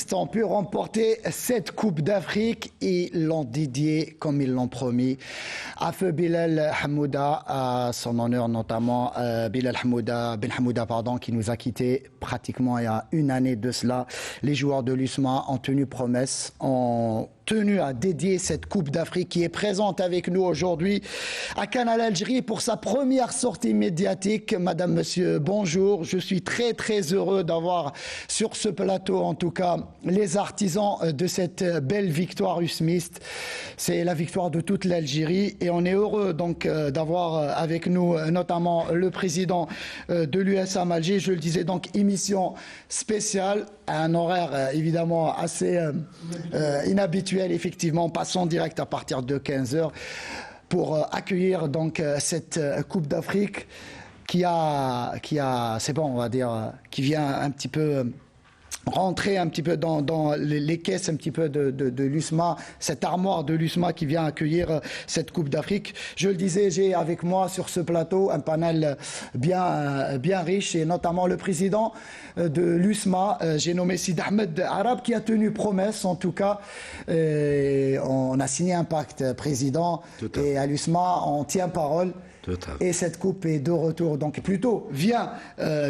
humoristes ont pu remporter cette Coupe d'Afrique et l'ont dédiée, comme ils l'ont promis, à feu Bilal Hamouda, à son honneur notamment, Bilal Hamouda, Ben Hamouda, qui nous a quittés pratiquement il y a une année de cela. Les joueurs de l'USMA ont tenu promesse, ont tenu à dédier cette Coupe d'Afrique qui est présente avec nous aujourd'hui à Canal Algérie pour sa première sortie médiatique. Madame, monsieur, bonjour. Je suis très heureux d'avoir sur ce plateau, en tout cas, les artisans de cette belle victoire usmiste. C'est la victoire de toute l'Algérie et on est heureux donc d'avoir avec nous notamment le président de l'USM Alger. Je le disais donc, émission spéciale à un horaire évidemment assez inhabituel. Effectivement, passons direct à partir de 15h pour accueillir donc cette Coupe d'Afrique qui c'est bon, on va dire, qui vient un petit peu rentrer un petit peu dans les caisses un petit peu de l'USMA, cette armoire de l'USMA qui vient accueillir cette Coupe d'Afrique. Je le disais, j'ai avec moi sur ce plateau un panel bien riche et notamment le président de l'USMA, j'ai nommé Sid Ahmed Arab, qui a tenu promesse en tout cas. On a signé un pacte, président, et à l'USMA on tient parole. Et cette coupe est de retour. Donc plutôt, viens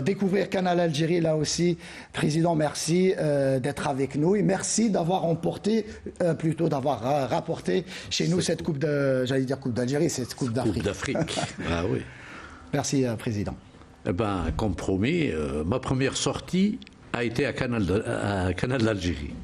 découvrir Canal Algérie là aussi. Président, merci d'être avec nous et merci d'avoir remporté, d'avoir rapporté chez nous cette coupe coupe d'Algérie, cette coupe d'Afrique. Coupe d'Afrique, ah oui. Merci, président. Eh ben, comme promis, ma première sortie a été à Canal d'Algérie.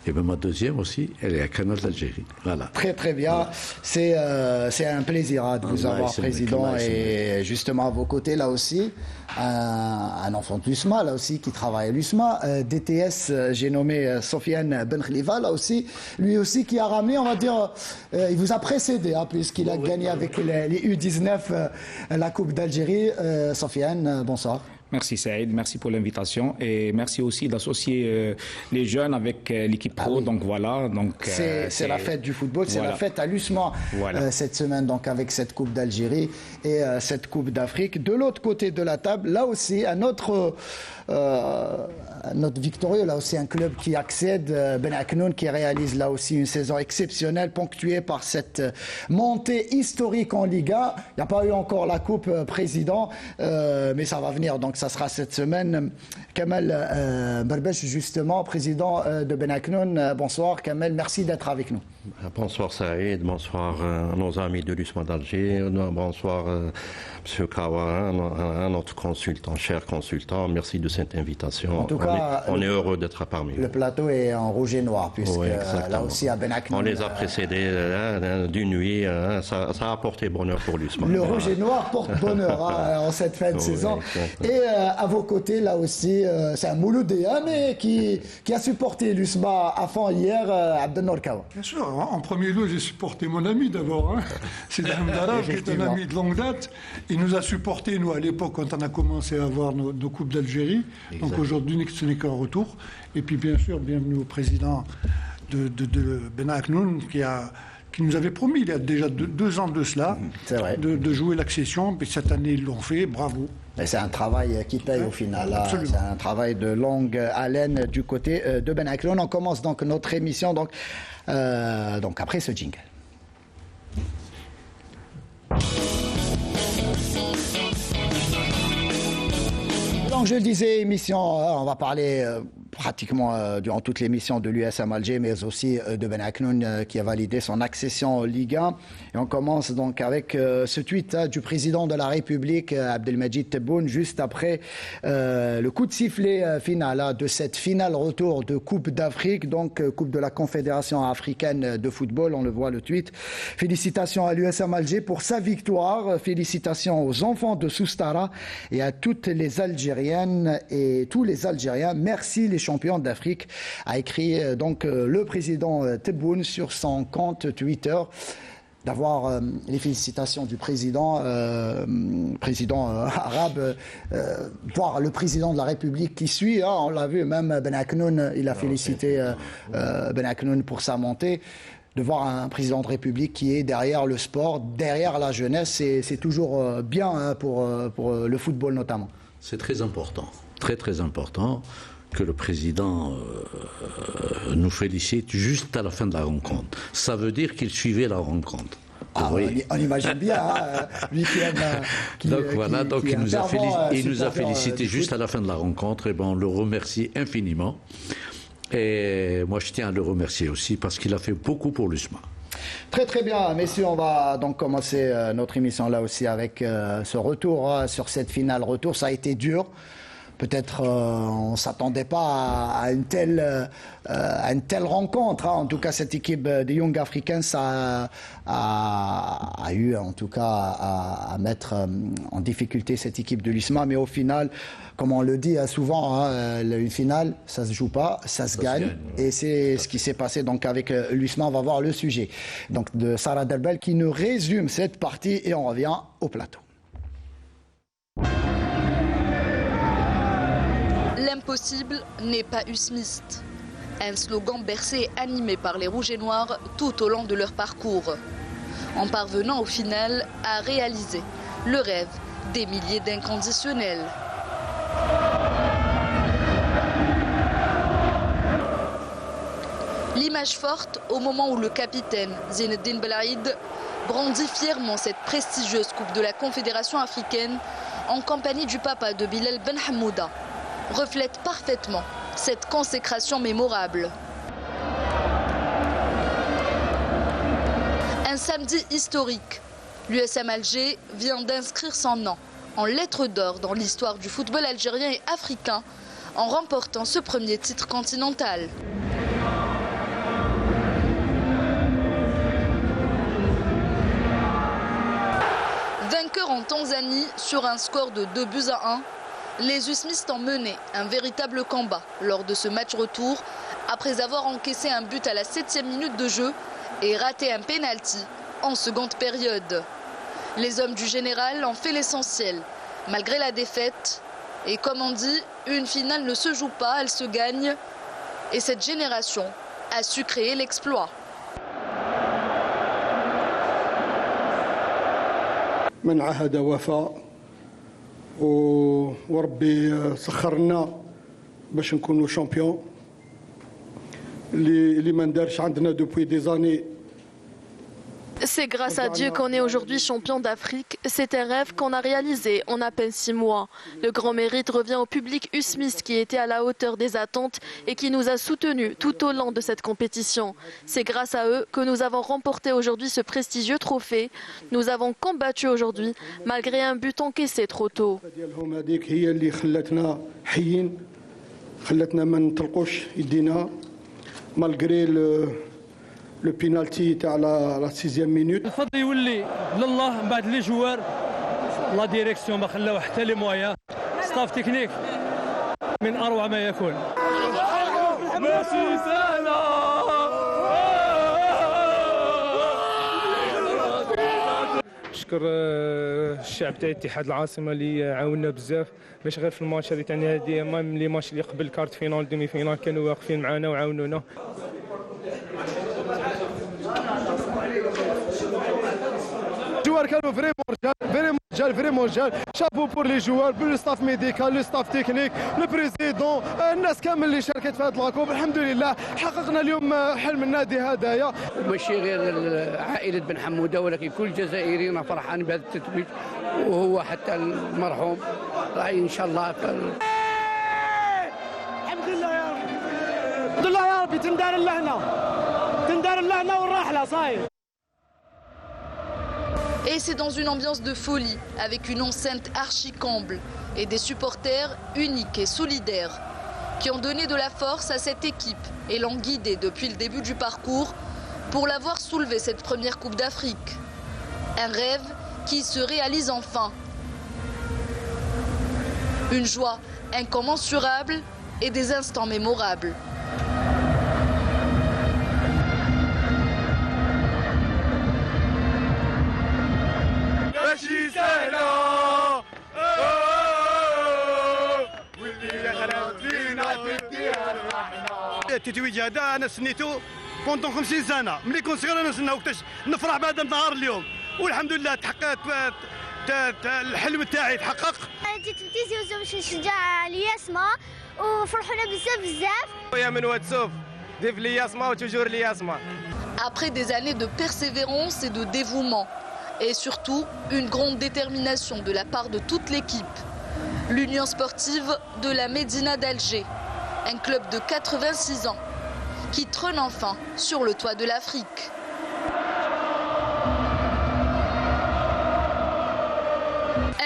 Et bien ma deuxième aussi, elle est à Canal d'Algérie. Voilà. Très bien. Voilà. C'est un plaisir de vous avoir, président, et justement à vos côtés là aussi, un enfant de l'USMA là aussi qui travaille à l'USMA. DTS, j'ai nommé Sofiane Ben Khalifa là aussi, lui aussi qui a ramené, on va dire, il vous a précédé puisqu'il a gagné avec les U19 la Coupe d'Algérie. Sofiane, bonsoir. Merci Saïd, merci pour l'invitation et merci aussi d'associer les jeunes avec l'équipe pro. Oui. Donc voilà, c'est la fête du football, c'est la fête à l'USMA cette semaine, donc avec cette Coupe d'Algérie et cette Coupe d'Afrique. De l'autre côté de la table, là aussi un autre victorieux, là aussi un club qui accède, Ben Aknoun, qui réalise là aussi une saison exceptionnelle ponctuée par cette montée historique en Liga. Il n'y a pas eu encore la Coupe, président, mais ça va venir, donc ça sera cette semaine. Kamel Berbesh, justement, président de Ben Aknoun. Bonsoir Kamel, merci d'être avec nous. Bonsoir Saïd, bonsoir à nos amis de l'USMA d'Alger, bonsoir M. Kawa, notre consultant, cher consultant, merci de cette invitation. En tout cas, on est heureux d'être parmi vous. Le plateau est en rouge et noir, puisque là aussi à Ben Aknoun, on les a précédés d'une nuit, ça a apporté bonheur pour l'USMA. Le rouge et noir porte bonheur en cette fin de saison. Et à vos côtés, là aussi, c'est un Mouloudéa, mais qui a supporté l'USMA à fond hier, Abdelnour Kawa. Bien sûr, en premier lieu, j'ai supporté mon ami d'abord. C'est Ahmed Arab, qui est un ami de longue date. Il nous a supporté, nous, à l'époque, quand on a commencé à avoir nos Coupes d'Algérie. Donc aujourd'hui, ce n'est qu'un retour. Et puis, bien sûr, bienvenue au président de Ben Aknoun, qui nous avait promis, il y a déjà 2 ans de cela, de jouer l'accession. Puis cette année, ils l'ont fait. Bravo. Et c'est un travail qui paye au final. C'est un travail de longue haleine du côté de Ben Aknoun. On commence donc notre émission donc après ce jingle. Donc je le disais, émission, on va parler pratiquement durant toute l'émission de l'USM Alger, mais aussi de Ben Aknoun qui a validé son accession en Ligue 1. Et on commence donc avec ce tweet du président de la République, Abdelmajid Tebboune, juste après le coup de sifflet final de cette finale retour de Coupe d'Afrique, donc Coupe de la Confédération africaine de football, on le voit le tweet. Félicitations à l'USM Alger pour sa victoire, félicitations aux enfants de Soustara et à toutes les Algériennes et tous les Algériens. Merci les champions d'Afrique, a écrit donc le président Tebboune sur son compte Twitter. D'avoir les félicitations du président arabe, voir le président de la République qui suit, on l'a vu, même Ben Aknoun, il a félicité Ben Aknoun pour sa montée. De voir un président de République qui est derrière le sport, derrière la jeunesse, c'est toujours bien pour le football notamment. C'est très important, très important. que le président nous félicite juste à la fin de la rencontre. Ça veut dire qu'il suivait la rencontre. On imagine bien, hein, lui qui aime. Donc il nous a félicité juste à la fin de la rencontre, et on le remercie infiniment. Et moi je tiens à le remercier aussi parce qu'il a fait beaucoup pour l'USMA. Très très bien, messieurs, on va donc commencer notre émission là aussi avec ce retour sur cette finale. Retour, ça a été dur. Peut-être on ne s'attendait pas à une telle rencontre. Hein. En tout cas, cette équipe des Young Africans a eu en tout cas à mettre en difficulté cette équipe de l'USMA. Mais au final, comme on le dit souvent, hein, une finale, ça ne se joue pas, ça se gagne. Et c'est ce qui s'est passé donc avec l'USMA. On va voir le sujet donc, de Sarah Delbel qui nous résume cette partie et on revient au plateau. L'impossible n'est pas usmiste. Un slogan bercé et animé par les Rouges et Noirs tout au long de leur parcours. En parvenant au final à réaliser le rêve des milliers d'inconditionnels. L'image forte au moment où le capitaine Zinedine Belaïd brandit fièrement cette prestigieuse Coupe de la Confédération africaine en compagnie du papa de Bilal Ben Hamouda reflète parfaitement cette consécration mémorable. Un samedi historique. L'USM Alger vient d'inscrire son nom en lettres d'or dans l'histoire du football algérien et africain en remportant ce premier titre continental. Vainqueur en Tanzanie sur un score de 2-1, les USMistes ont mené un véritable combat lors de ce match retour après avoir encaissé un but à la 7e minute de jeu et raté un pénalty en seconde période. Les hommes du général ont fait l'essentiel malgré la défaite et comme on dit, une finale ne se joue pas, elle se gagne et cette génération a su créer l'exploit. من عهد وفاء وربي سخرنا باش نكونوا شامبيون اللي ما ندارش عندنا دوبوي دي زاني. C'est grâce à Dieu qu'on est aujourd'hui champion d'Afrique. C'est un rêve qu'on a réalisé en à peine 6 mois. Le grand mérite revient au public usmiste qui était à la hauteur des attentes et qui nous a soutenus tout au long de cette compétition. C'est grâce à eux que nous avons remporté aujourd'hui ce prestigieux trophée. Nous avons combattu aujourd'hui malgré un but encaissé trop tôt. Le penalty était à la 6e minute. الفضل يولي لله من بعد لي جوار لا ديريكسيون ما خلاو حتى لي مويا ستاف تكنيك من اروع ما يكون. ماشي سهله. نشكر الشعب تاع اتحاد العاصمه اللي عاوننا بزاف باش غير في الماتش هذه تاع هذه ميم لي ماتش اللي قبل كارت فينال دومي فينال كانوا واقفين معنا وعاونونا. joueurs كانوا فريمون جال شابو بور لي جوار بور ستاف ميديكال لو ستاف تكنيك لو بريزيدون الناس كامل اللي شاركت في هذا لاكوب. الحمد لله حققنا اليوم حلم النادي هدايا. ماشي غير عائله بن حموده ولكن كل جزائريين فرحان بهذا التتويج وهو حتى المرحوم راهي ان شاء الله. الحمد لله يا رب. الحمد لله يا ربي تندار اللهنا والراحله صاير. Et c'est dans une ambiance de folie, avec une enceinte archi-comble et des supporters uniques et solidaires qui ont donné de la force à cette équipe et l'ont guidée depuis le début du parcours pour l'avoir soulevé cette première Coupe d'Afrique. Un rêve qui se réalise enfin. Une joie incommensurable et des instants mémorables. التتويج هذا انا سنيته بوندون 50 سنه ملي كنت صغير انا نستنى وقتاش نفرح بهذا النهار اليوم والحمد لله تحققت الحلم تاعي تحقق. تيتيزيوزو باش نشجع الياسما وفرحونا بزاف. يا من واتسوف ديف الياسما وتوجور الياسما. Après des années de persévérance et de dévouement, et surtout une grande détermination de la part de toute l'équipe, l'Union sportive de la Médina d'Alger, un club de 86 ans, qui trône enfin sur le toit de l'Afrique.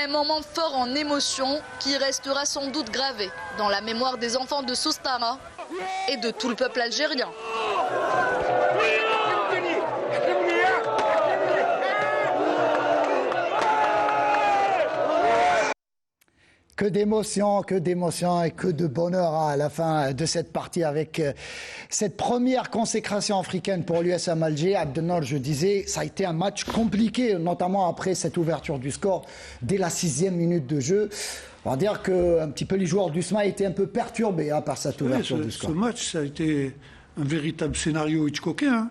Un moment fort en émotion qui restera sans doute gravé dans la mémoire des enfants de Soustara et de tout le peuple algérien. Que d'émotions et que de bonheur à la fin de cette partie avec cette première consécration africaine pour l'USM Alger. Abdelnour, je disais, ça a été un match compliqué, notamment après cette ouverture du score dès la 6e minute de jeu. On va dire que un petit peu les joueurs d'USMA étaient un peu perturbés par cette ouverture du score. Ce match, ça a été un véritable scénario Hitchcockien.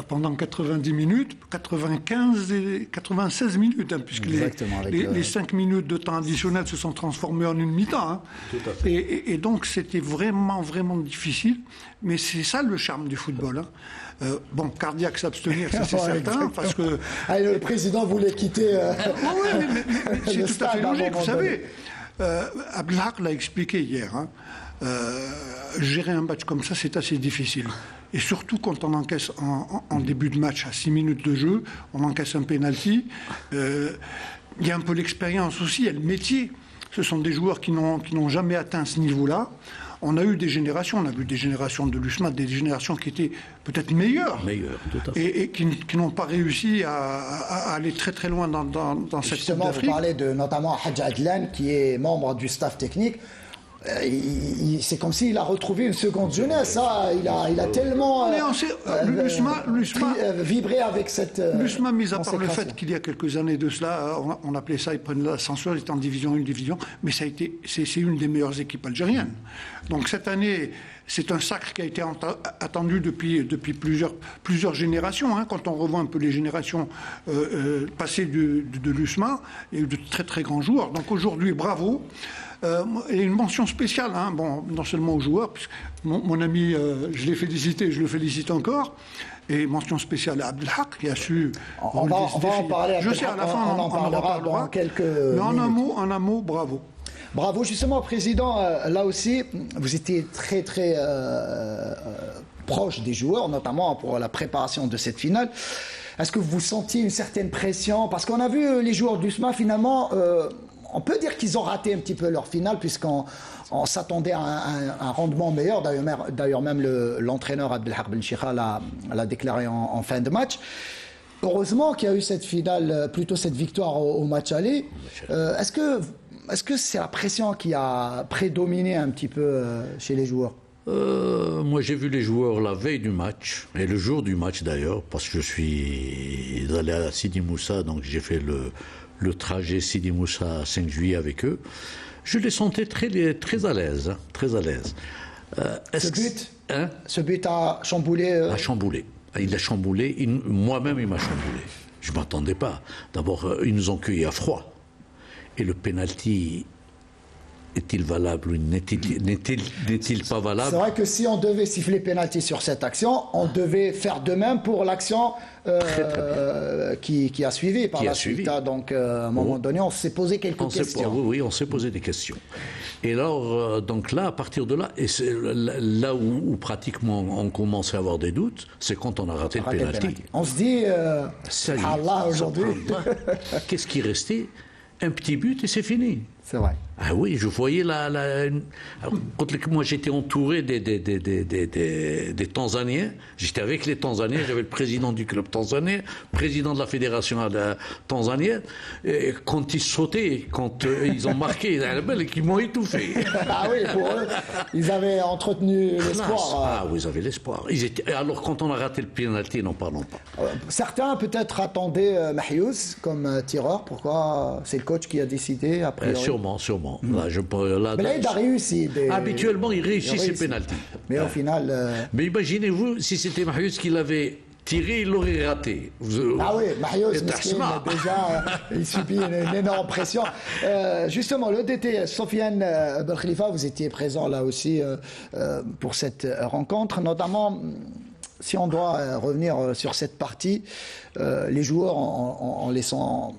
Pendant 90 minutes, 95 et 96 minutes, puisque les 5 minutes de temps additionnel se sont transformées en une mi-temps. Et donc c'était vraiment difficile, mais c'est ça le charme du football. Bon, cardiaque s'abstenir, ça c'est certain, parce que... le président voulait quitter oui, mais c'est tout à fait logique, vous savez. Abdelhak l'a expliqué hier. Gérer un match comme ça, c'est assez difficile. Et surtout quand on encaisse en début de match, à 6 minutes de jeu, on encaisse un penalty. Il y a un peu l'expérience aussi, il y a le métier. Ce sont des joueurs qui n'ont jamais atteint ce niveau-là. On a eu des générations, on a vu des générations de l'USMA, des générations qui étaient peut-être meilleures. Tout à fait. Et qui n'ont pas réussi à aller très loin dans cette Coupe d'Afrique. Justement, vous parlez de notamment Hadj Adlan, qui est membre du staff technique. C'est comme s'il a retrouvé une seconde jeunesse. Il a tellement vibré avec cette. L'USMA, mis à part le fait qu'il y a quelques années de cela, on appelait ça, ils prennent l'ascenseur, ils étaient en division 1, division, mais c'est une des meilleures équipes algériennes. Donc cette année, c'est un sacre qui a été attendu depuis plusieurs générations. Quand on revoit un peu les générations passées de l'USMA, il y a eu de très grands joueurs. Donc aujourd'hui, bravo. Et une mention spéciale, non seulement aux joueurs, puisque mon ami, je l'ai félicité, je le félicite encore, et mention spéciale à Abdelhak, qui a su... On va en parler. Je sais, à la fin, on en parlera dans quelques mais minutes. En un mot, bravo. Bravo, justement, Président, là aussi, vous étiez très proche des joueurs, notamment pour la préparation de cette finale. Est-ce que vous sentiez une certaine pression? Parce qu'on a vu les joueurs d'USMA, finalement... on peut dire qu'ils ont raté un petit peu leur finale, puisqu'on s'attendait à un rendement meilleur. D'ailleurs, même l'entraîneur Abdelhak Ben Chikha l'a déclaré en fin de match. Heureusement qu'il y a eu cette finale, plutôt cette victoire au match aller. Est-ce que c'est la pression qui a prédominé un petit peu chez les joueurs? Moi, j'ai vu les joueurs la veille du match, et le jour du match d'ailleurs, parce que je suis allé à Sidi Moussa, donc j'ai fait le trajet Sidi Moussa 5 juillet avec eux. Je les sentais très à l'aise, très à l'aise. Ce but a chamboulé. A chamboulé. Il a chamboulé. Moi-même, il m'a chamboulé. Je ne m'attendais pas. D'abord, ils nous ont cueillis à froid. Et le penalty, est-il valable ou n'est-il pas valable? C'est vrai que si on devait siffler penalty sur cette action, on devait faire de même pour l'action qui a suivi par la suite. Donc, à un moment donné, on s'est posé quelques questions. Oui, on s'est posé des questions. Et alors, donc là, à partir de là, et c'est là où pratiquement on commence à avoir des doutes, c'est quand on a raté le penalty. On se dit, Allah, aujourd'hui. Qu'est-ce qui restait? Un petit but et c'est fini. C'est vrai. Ah oui, je voyais moi j'étais entouré des Tanzaniens, j'étais avec les Tanzaniens, j'avais le président du club tanzanien, président de la fédération tanzanienne, et quand ils sautaient, quand ils ont marqué, ils m'ont étouffé. Ah oui, pour eux, ils avaient entretenu l'espoir. Ah oui, ils avaient l'espoir. Alors quand on a raté le penalty, n'en parlons pas. Certains peut-être attendaient Mahiouz comme tireur, pourquoi c'est le coach qui a décidé après? Sûrement. Mais là, il a réussi. Habituellement, il réussit ses pénaltys. Mais au final... Mais imaginez-vous si c'était Mahiouz qui l'avait Thierry, il l'aurait raté. Ah oui, Mario, déjà, il subit une énorme pression. Justement, le DT, Sofiane Ben Khalifa, vous étiez présent là aussi pour cette rencontre, notamment. Si on doit revenir sur cette partie, les joueurs en laissant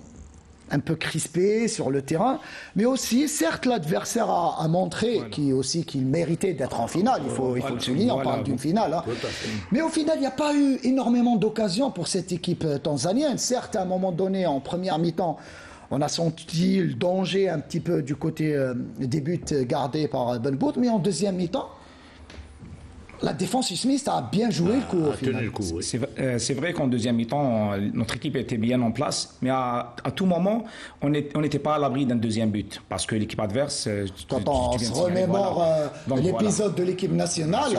un peu crispés sur le terrain, mais aussi, certes, l'adversaire a montré qu'il méritait d'être en finale, il faut le souligner, on parle d'une finale. Hein. Mais au final, il n'y a pas eu énormément d'occasions pour cette équipe tanzanienne. Certes, à un moment donné, en première mi-temps, on a senti le danger un petit peu du côté des buts gardés par Ben Bout, mais en deuxième mi-temps, la défense islamiste a bien joué le coup au final. C'est vrai qu'en deuxième mi-temps, notre équipe était bien en place, mais à tout moment, on n'était pas à l'abri d'un deuxième but, parce que l'équipe adverse... Quand on se remémore l'épisode de l'équipe nationale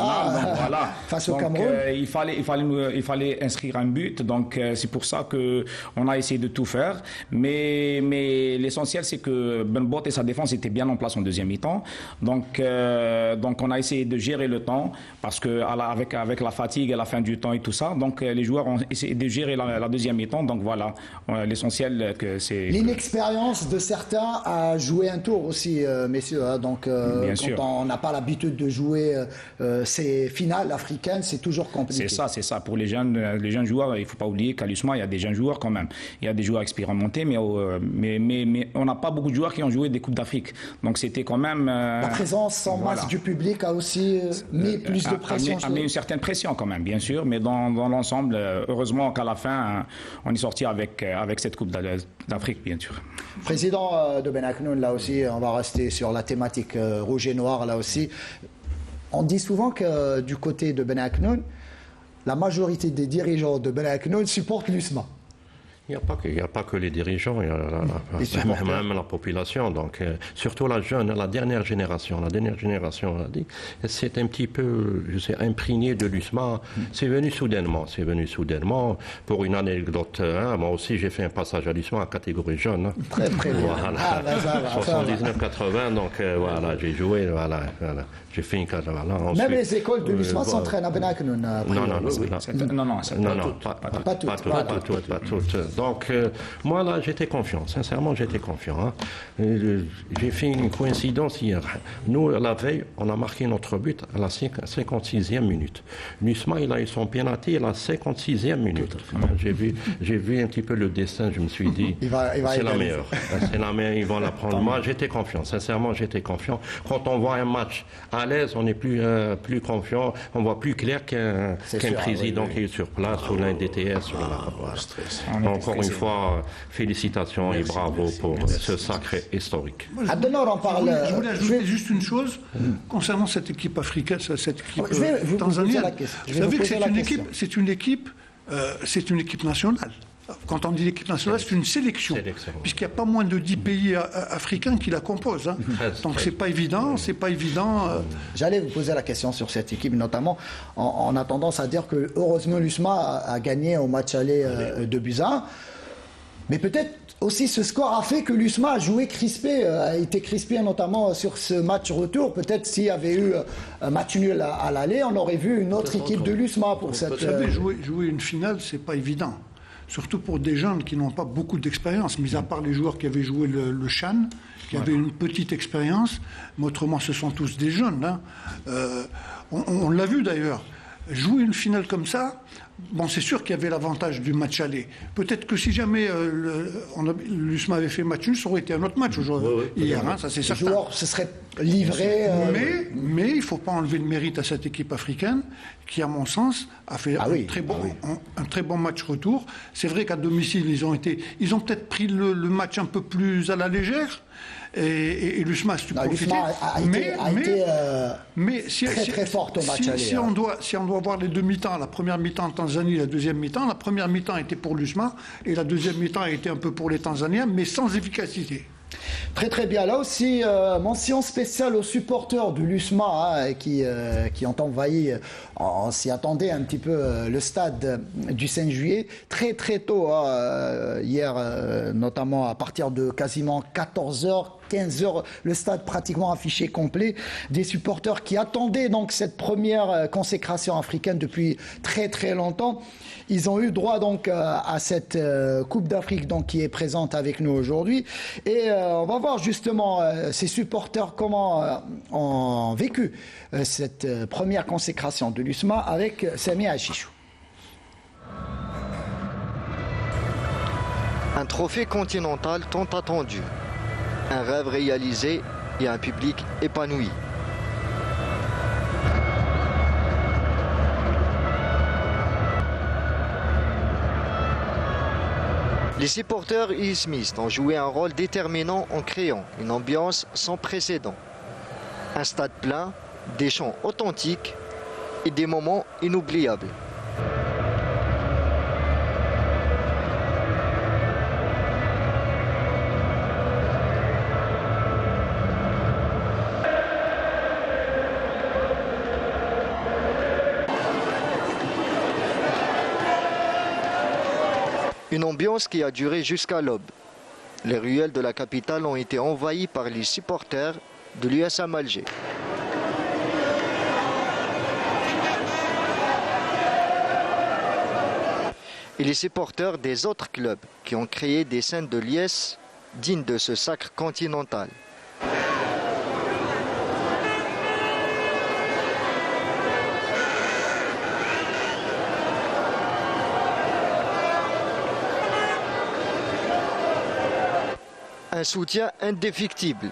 face au Cameroun. Il fallait inscrire un but, donc c'est pour ça qu'on a essayé de tout faire, mais l'essentiel c'est que Ben Bout et sa défense étaient bien en place en deuxième mi-temps, donc on a essayé de gérer le temps, parce qu'avec la fatigue à la fin du temps et tout ça, donc les joueurs ont essayé de gérer la deuxième mi-temps, donc voilà, l'essentiel que c'est... L'inexpérience de certains a joué un tour aussi, messieurs, hein, donc quand on n'a pas l'habitude de jouer ces finales africaines, c'est toujours compliqué. C'est ça, pour les jeunes joueurs, il ne faut pas oublier qu'à l'USMA, il y a des jeunes joueurs quand même, il y a des joueurs expérimentés, mais on n'a pas beaucoup de joueurs qui ont joué des Coupes d'Afrique, donc c'était quand même... La présence en masse du public a aussi mis plus de pression. A mis une certaine pression quand même, bien sûr, mais dans l'ensemble, heureusement qu'à la fin, on est sorti avec cette Coupe d'Afrique, bien sûr. Président de Ben Aknoun, là aussi, on va rester sur la thématique rouge et noir, là aussi. On dit souvent que du côté de Ben Aknoun, la majorité des dirigeants de Ben Aknoun supportent l'USMA. Il n'y a pas que les dirigeants, il y a même la population, donc surtout la dernière génération. La dernière génération, on a dit, c'est un petit peu, imprégné de l'USMA. C'est venu soudainement. Pour une anecdote, moi aussi j'ai fait un passage à l'USMA en catégorie jeune. Très voilà. 79-80, donc voilà, j'ai joué, voilà. J'ai fait une carrière. Même les écoles de l'USMA s'entraînent à Ben Aknoun. Non, pas toutes. Donc, moi, là, j'étais confiant. Sincèrement, j'étais confiant. J'ai fait une coïncidence hier. Nous, la veille, on a marqué notre but à la 56e minute. l'USMA, il a eu son pénalty à la 56e minute. J'ai vu un petit peu le destin. Je me suis dit, c'est la meilleure. C'est la meilleure, ils vont la prendre. Moi, j'étais confiant. Sincèrement, j'étais confiant. Quand on voit un match à l'aise, on est plus confiant. On voit plus clair qu'un président qui est sur place ou l'un DTS. Encore une fois, félicitations et bravo pour ce sacré historique. Abdelnour, on parle. Je voulais ajouter juste une chose concernant cette équipe africaine, cette équipe tanzanienne. Vous savez que c'est une équipe nationale. Quand on dit l'équipe nationale, c'est une sélection. Puisqu'il n'y a pas moins de 10 pays africains qui la composent. Hein. Donc c'est pas évident. J'allais vous poser la question sur cette équipe, notamment. On a tendance à dire que heureusement l'USMA a gagné au match aller de Busan. Mais peut-être aussi ce score a fait que l'USMA a joué crispé, a été crispé notamment sur ce match retour. Peut-être s'il y avait eu un match nul à l'aller, on aurait vu une autre équipe de l'USMA pour cette... Vous savez, jouer une finale, c'est pas évident. Surtout pour des jeunes qui n'ont pas beaucoup d'expérience, mis à part les joueurs qui avaient joué le CHAN, qui avaient une petite expérience, mais autrement ce sont tous des jeunes. Hein. On l'a vu d'ailleurs, jouer une finale comme ça, bon, c'est sûr qu'il y avait l'avantage du match aller. Peut-être que si jamais l'USMA avait fait match nul, ça aurait été un autre match aujourd'hui, hier, hein, ça c'est certain. Les joueurs se seraient livrés... Mais il ne faut pas enlever le mérite à cette équipe africaine qui, à mon sens, a fait un très bon match retour. C'est vrai qu'à domicile, ils ont peut-être pris le match un peu plus à la légère. Et l'USMA a su profiter. Mais très forte au match aller. Si on doit voir les deux mi-temps, la première mi-temps en Tanzanie, la deuxième mi-temps, la première mi-temps était pour l'USMA et la deuxième mi-temps a été un peu pour les Tanzaniens, mais sans efficacité. Très très bien. Là aussi, mention spéciale aux supporters de l'USMA qui ont envahi, on s'y attendait un petit peu, le stade du 5 juillet. Très très tôt, hier, notamment à partir de quasiment 14h, 15h, le stade pratiquement affiché complet. Des supporters qui attendaient donc cette première consécration africaine depuis très très longtemps. Ils ont eu droit donc à cette Coupe d'Afrique donc qui est présente avec nous aujourd'hui. Et on va voir justement ces supporters comment ont vécu cette première consécration de l'USMA avec Sami Achichou. Un trophée continental tant attendu, un rêve réalisé et un public épanoui. Les supporters ismistes ont joué un rôle déterminant en créant une ambiance sans précédent. Un stade plein, des chants authentiques et des moments inoubliables. Une ambiance qui a duré jusqu'à l'aube. Les ruelles de la capitale ont été envahies par les supporters de l'USM Alger. Et les supporters des autres clubs qui ont créé des scènes de liesse dignes de ce sacre continental. Un soutien indéfectible,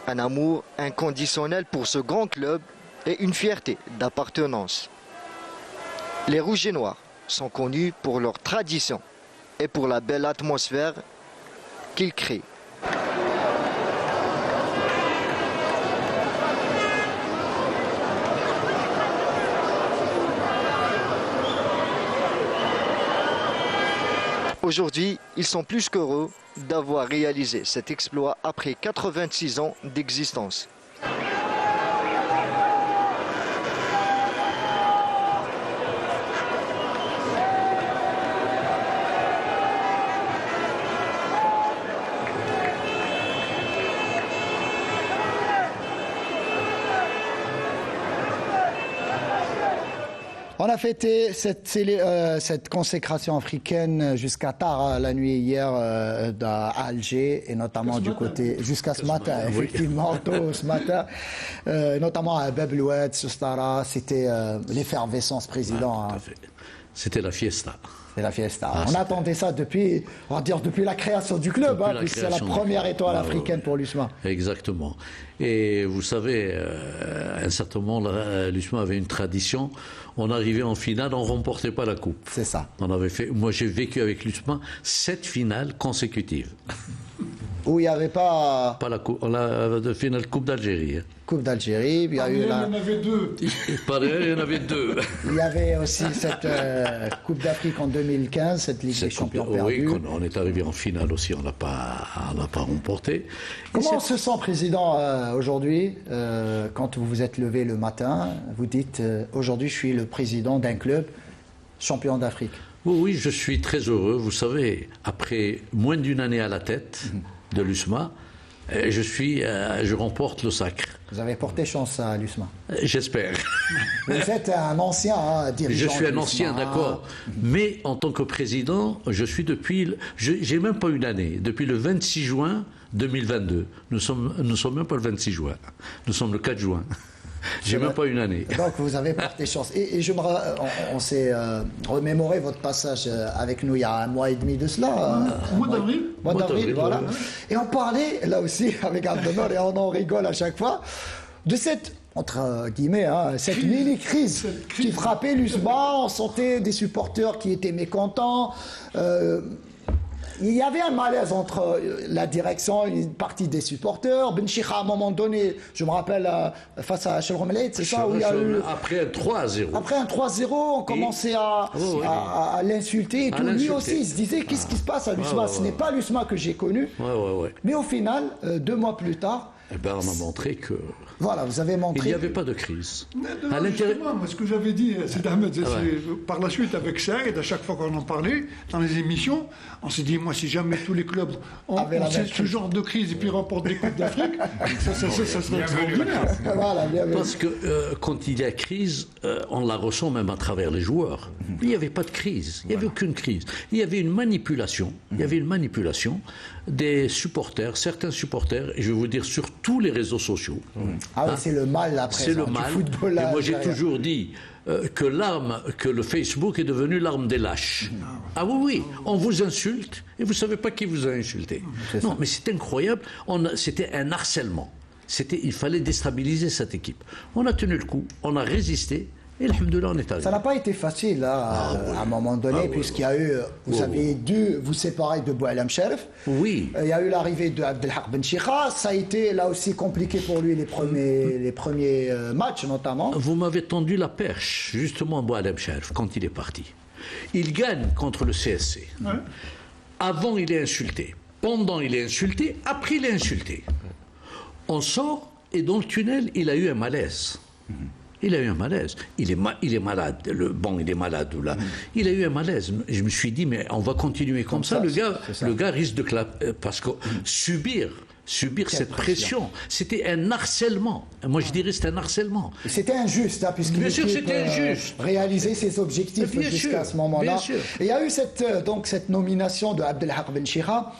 un amour inconditionnel pour ce grand club et une fierté d'appartenance. Les Rouges et Noirs sont connus pour leur tradition et pour la belle atmosphère qu'ils créent. Aujourd'hui, ils sont plus qu'heureux d'avoir réalisé cet exploit après 86 ans d'existence. On a fêté cette consécration africaine jusqu'à tard la nuit hier à Alger et notamment du côté jusqu'à ce matin, effectivement, tôt ce matin, notamment à Bab el-Oued, Soustara, c'était l'effervescence, président. Tout à fait. C'était la fiesta. C'est la fiesta. On attendait ça depuis, on va dire, depuis la création du club, puisque c'est la première étoile africaine pour l'USMA. Exactement. Et vous savez, à un certain moment, l'USMA avait une tradition. On arrivait en finale, on ne remportait pas la coupe. C'est ça. Moi, j'ai vécu avec l'USMA 7 finales consécutives. Où il n'y avait pas... Pas la coupe, de finale Coupe d'Algérie. Coupe d'Algérie, il y a eu Il y en avait deux. Il y en avait deux. Il y avait aussi cette Coupe d'Afrique en 2015, cette Ligue des Champions perdue. Oui, on est arrivé en finale aussi, on n'a pas remporté. Comment on se sent, Président, aujourd'hui, quand vous vous êtes levé le matin, vous dites aujourd'hui je suis le président d'un club champion d'Afrique? Oui, je suis très heureux. Vous savez, après moins d'une année à la tête de l'USMA, je remporte le sacre. Vous avez porté chance à l'USMA. J'espère. Vous êtes un ancien dirigeant. Je suis un ancien, d'accord. Mais en tant que président, je suis j'ai même pas une année. Depuis le 26 juin 2022. Nous sommes même pas le 26 juin. Nous sommes le 4 juin. J'ai même pas une année. Donc vous avez porté chance. Et on s'est remémoré votre passage avec nous il y a un mois et demi de cela. Mois d'avril. Mois d'avril, voilà. Et on parlait, là aussi, avec Abdelnor, et on en rigole à chaque fois, de cette, entre guillemets, cette mini-crise qui frappait l'USMA. On sentait des supporters qui étaient mécontents. Il y avait un malaise entre la direction et une partie des supporters. Ben Chikha, à un moment donné, je me rappelle, face à Shelrom Leit, c'est ça où il y a eu... Après un 3-0. Après un 3-0, on commençait à l'insulter et tout. Lui aussi, il se disait, qu'est-ce qui se passe à l'USMA? Ce n'est pas l'USMA que j'ai connu. Mais au final, 2 mois plus tard, Eh ben, on a montré que. Voilà, vous avez montré. Il n'y avait pas de crise. Non, justement, moi, ce que j'avais dit, c'est Ahmed, par la suite avec Saïd, à chaque fois qu'on en parlait dans les émissions, on s'est dit, moi, si jamais tous les clubs ont ce genre de crise et puis remportent des Coupes d'Afrique, ça serait extraordinaire. Voilà, parce que quand il y a crise, on la ressent même à travers les joueurs. Il n'y avait pas de crise, il n'y avait aucune crise. Il y avait une manipulation, des supporters, certains supporters, et je vais vous dire sur tous les réseaux sociaux. Ah oui, c'est le mal après. C'est le mal. Et moi j'ai toujours dit que le Facebook est devenu l'arme des lâches. Ah oui, on vous insulte et vous ne savez pas qui vous a insulté. Non, mais c'est incroyable. C'était un harcèlement. Il fallait déstabiliser cette équipe. On a tenu le coup, on a résisté. Et alhamdoulilah, on est arrivé. Ça n'a pas été facile à un moment donné, puisqu'il y a eu, vous avez dû vous séparer de Boualem Sherif. Oui. Il y a eu l'arrivée de Abdelhak Ben Chikha. Ça a été là aussi compliqué pour lui les premiers matchs notamment. Vous m'avez tendu la perche, justement, Boualem Sherif, quand il est parti. Il gagne contre le CSC. Ouais. Avant, il est insulté. Pendant, il est insulté. Après, il est insulté. On sort et dans le tunnel, il a eu un malaise. Il a eu un malaise. Il est malade. Il est malade. Là. Il a eu un malaise. Je me suis dit, mais on va continuer comme ça. Le gars risque de parce que subir cette pression, c'était un harcèlement. Moi, je dirais c'était un harcèlement. C'était injuste, hein, puisque bien sûr, c'était injuste. Réaliser ses objectifs jusqu'à ce moment-là. Et il y a eu cette nomination de Abdelhak Ben Chikha.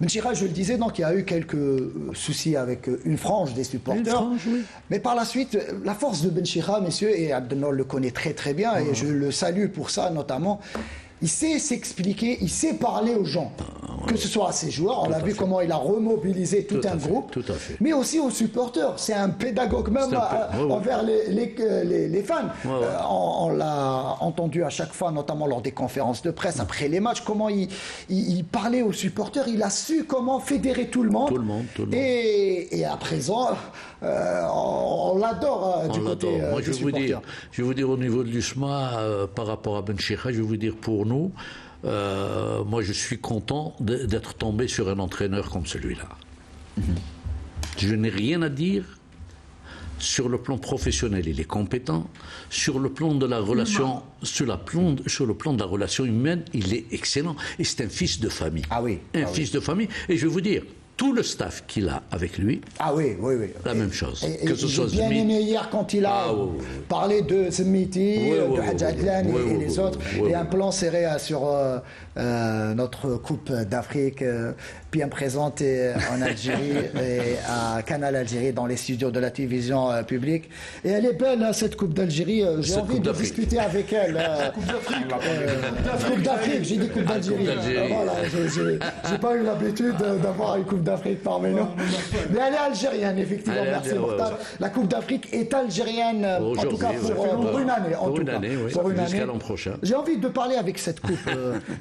Ben Chikha, je le disais, donc il y a eu quelques soucis avec une frange des supporters. Oui. Mais par la suite, la force de Ben Chikha, messieurs, et Abdelnour le connaît très très bien, et je le salue pour ça notamment, il sait s'expliquer, il sait parler aux gens, que ce soit à ses joueurs, on a vu comment il a remobilisé tout un groupe, mais aussi aux supporters. C'est un pédagogue même envers les fans. On l'a entendu à chaque fois, notamment lors des conférences de presse, après les matchs, comment il parlait aux supporters, il a su comment fédérer tout le monde. Et à présent, on l'adore du côté Moi, des supporters. Je vais vous dire au niveau de l'USMA, par rapport à Ben Chikha, je vais vous dire pour nous, moi je suis content d'être tombé sur un entraîneur comme celui-là. Je n'ai rien à dire. Sur le plan professionnel, il est compétent. Sur le plan de la relation, sur le plan de la relation humaine, il est excellent. Et c'est un fils de famille. Fils de famille. Et je vais vous dire, tout le staff qu'il a avec lui, la même chose. J'ai bien aimé hier quand il a parlé de Smiti, de Hadj Adlan et les autres, et un plan serré sur notre Coupe d'Afrique bien présente en Algérie et à Canal Algérie dans les studios de la télévision publique. Et elle est belle, cette Coupe d'Algérie. J'ai envie de discuter avec elle. Coupe d'Afrique, j'ai dit Coupe d'Algérie. Voilà, j'ai pas eu l'habitude d'avoir une Coupe d'Afrique parmi nous. Mais elle est algérienne, effectivement. Merci Mortal. La Coupe d'Afrique est algérienne, en tout cas pour une année. Jusqu'à l'an prochain. J'ai envie de parler avec cette Coupe,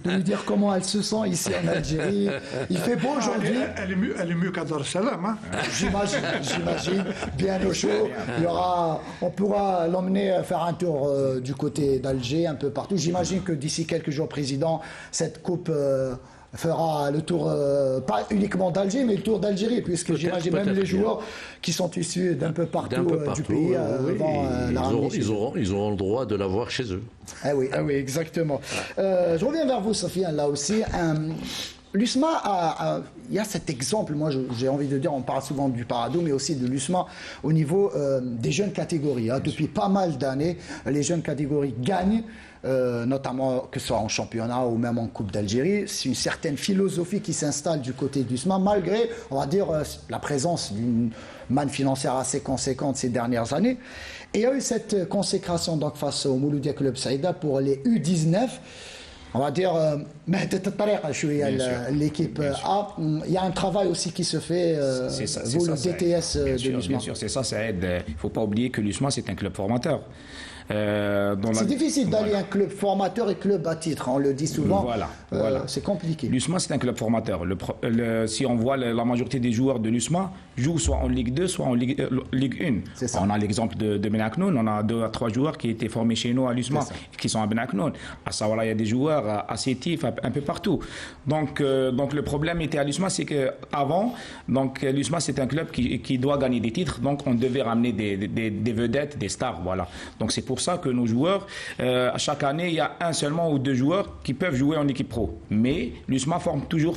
de lui dire comment elle se sent ici en Algérie. Il fait beau aujourd'hui. Elle est mieux qu'à Dar es Salaam. Hein. J'imagine. Bien au chaud. On pourra l'emmener faire un tour du côté d'Alger, un peu partout. J'imagine que d'ici quelques jours, Président, cette Coupe fera le tour, pas uniquement d'Alger, mais le tour d'Algérie, puisque j'imagine même les joueurs qui sont issus d'un peu partout du pays ils auront le droit de l'avoir chez eux. Ah oui, exactement. Je reviens vers vous, Sofiane, là aussi. L'USMA, il y a cet exemple, moi j'ai envie de dire, on parle souvent du Paradou, mais aussi de l'USMA au niveau des jeunes catégories. Depuis pas mal d'années, les jeunes catégories gagnent, notamment que ce soit en championnat ou même en Coupe d'Algérie. C'est une certaine philosophie qui s'installe du côté d'USMA, malgré, on va dire, la présence d'une manne financière assez conséquente ces dernières années. Et il y a eu cette consécration donc, face au Mouloudia Club Saïda pour les U19. On va dire, l'équipe A. Il y a un travail aussi qui se fait, le DTS de l'USMA. Bien sûr, c'est ça, ça aide. Il ne faut pas oublier que l'USMA, c'est un club formateur. C'est difficile d'aller un club formateur et club à titre, on le dit souvent. Voilà. C'est compliqué. L'USMA, c'est un club formateur. Si on voit la majorité des joueurs de l'USMA jouent soit en Ligue 2, soit en Ligue 1. On a l'exemple de Ben Aknoun, on a 2 à 3 joueurs qui étaient formés chez nous à l'USMA, qui sont à Ben Aknoun. À Sawara, il y a des joueurs à Sétif, un peu partout. Donc le problème était à l'USMA, c'est qu'avant, l'USMA, c'est un club qui doit gagner des titres, donc on devait ramener des vedettes, des stars, voilà. Donc c'est pour ça que nos joueurs, à chaque année, il y a un seulement ou 2 joueurs qui peuvent jouer en équipe pro. Mais l'USMA forme toujours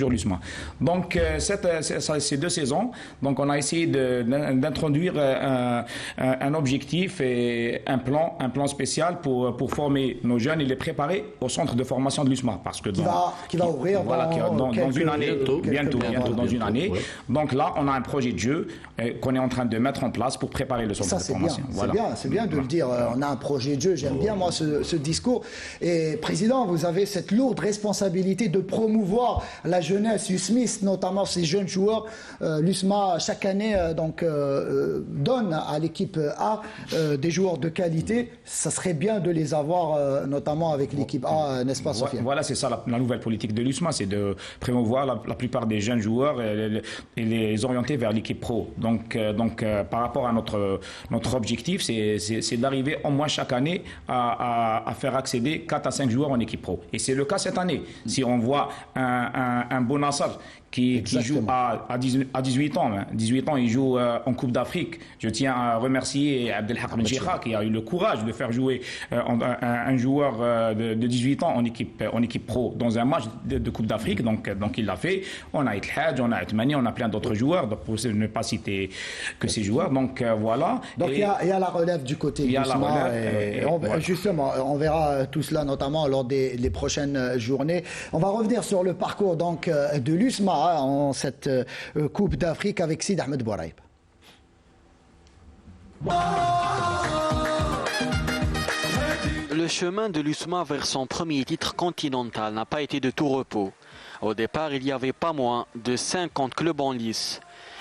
l'USMA. Donc ces 2 saisons, donc on a essayé d'introduire un objectif et un plan spécial pour former nos jeunes et les préparer au centre de formation de l'USMA, parce que qui va ouvrir dans une année, bientôt dans une année. Ouais. Donc là, on a un projet de jeu qu'on est en train de mettre en place pour préparer le centre de formation. C'est bien de le dire. On a un projet de jeu. J'aime bien moi ce discours. Et président, vous avez cette lourde responsabilité de promouvoir la jeunesse USMIS, notamment ces jeunes joueurs. L'USMA chaque année donne à l'équipe A des joueurs de qualité. Ça serait bien de les avoir, notamment avec l'équipe A, n'est-ce pas, Sofiane? Voilà, c'est ça la nouvelle politique de l'USMA, c'est de promouvoir la plupart des jeunes joueurs et les orienter vers l'équipe pro. Donc par rapport à notre objectif, c'est d'arriver au moins chaque année à faire accéder 4 à 5 joueurs en équipe pro. Et c'est le cas cette année. Si on voit un Bonassar qui joue à 18 ans. 18 ans, il joue en Coupe d'Afrique. Je tiens à remercier Abdelhak Benchikha qui a eu le courage de faire jouer un joueur de 18 ans en équipe pro dans un match de Coupe d'Afrique. Donc il l'a fait. On a Hadj, on a Atmani, on a plein d'autres joueurs, pour ne pas citer que ces joueurs. Donc voilà. Donc il y a la relève du côté du USMA. Justement, on verra tout cela notamment lors des prochaines journées. On va revenir sur le parcours donc de l'USMA en cette Coupe d'Afrique avec Sid Ahmed Bouaraïb. Le chemin de l'USMA vers son premier titre continental n'a pas été de tout repos. Au départ, il n'y avait pas moins de 50 clubs en lice.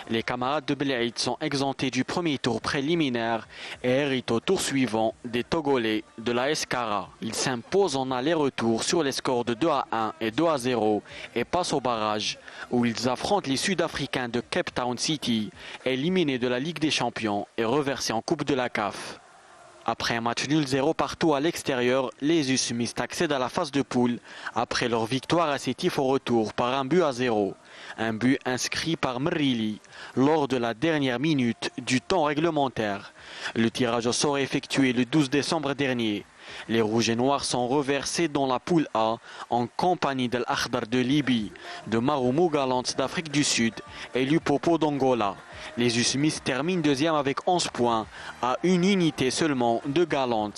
Les camarades de Belaïd sont exemptés du premier tour préliminaire et héritent au tour suivant des Togolais de la Escara. Ils s'imposent en aller-retour sur les scores de 2-1 et 2-0 et passent au barrage où ils affrontent les Sud-Africains de Cape Town City, éliminés de la Ligue des Champions et reversés en Coupe de la CAF. Après un match nul 0 partout à l'extérieur, les USMIS accèdent à la phase de poule après leur victoire à Sétif au retour par 1-0. Un but inscrit par Mrili lors de la dernière minute du temps réglementaire. Le tirage au sort est effectué le 12 décembre dernier. Les Rouges et Noirs sont reversés dans la poule A en compagnie d'Al Akhdar de Libye, de Maroumou Galants d'Afrique du Sud et l'Upopo d'Angola. Les USMIS terminent deuxième avec 11 points à une unité seulement de Galants.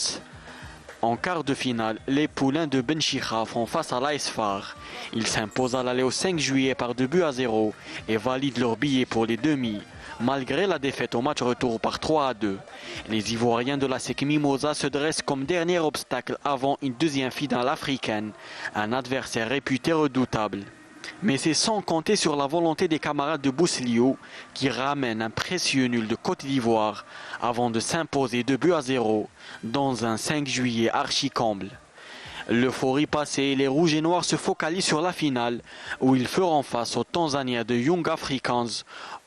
En quart de finale, les poulains de Benchikha font face à l'AS FAR. Ils s'imposent à l'aller au 5 juillet par 2-0 et valident leur billet pour les demi, malgré la défaite au match retour par 3-2. Les Ivoiriens de la SEC Mimosa se dressent comme dernier obstacle avant une deuxième finale africaine, un adversaire réputé redoutable. Mais c'est sans compter sur la volonté des camarades de Boussliou qui ramènent un précieux nul de Côte d'Ivoire avant de s'imposer 2-0 dans un 5 juillet archi-comble. L'euphorie passée, les Rouges et Noirs se focalisent sur la finale où ils feront face aux Tanzaniens de Young Africans,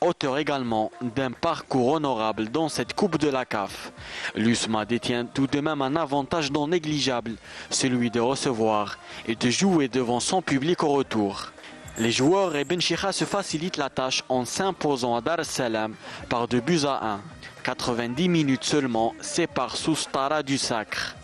auteurs également d'un parcours honorable dans cette Coupe de la CAF. L'USMA détient tout de même un avantage non négligeable, celui de recevoir et de jouer devant son public au retour. Les joueurs et Benchikha se facilitent la tâche en s'imposant à Dar es Salaam par 2-1. 90 minutes seulement séparent Soustara du sacre.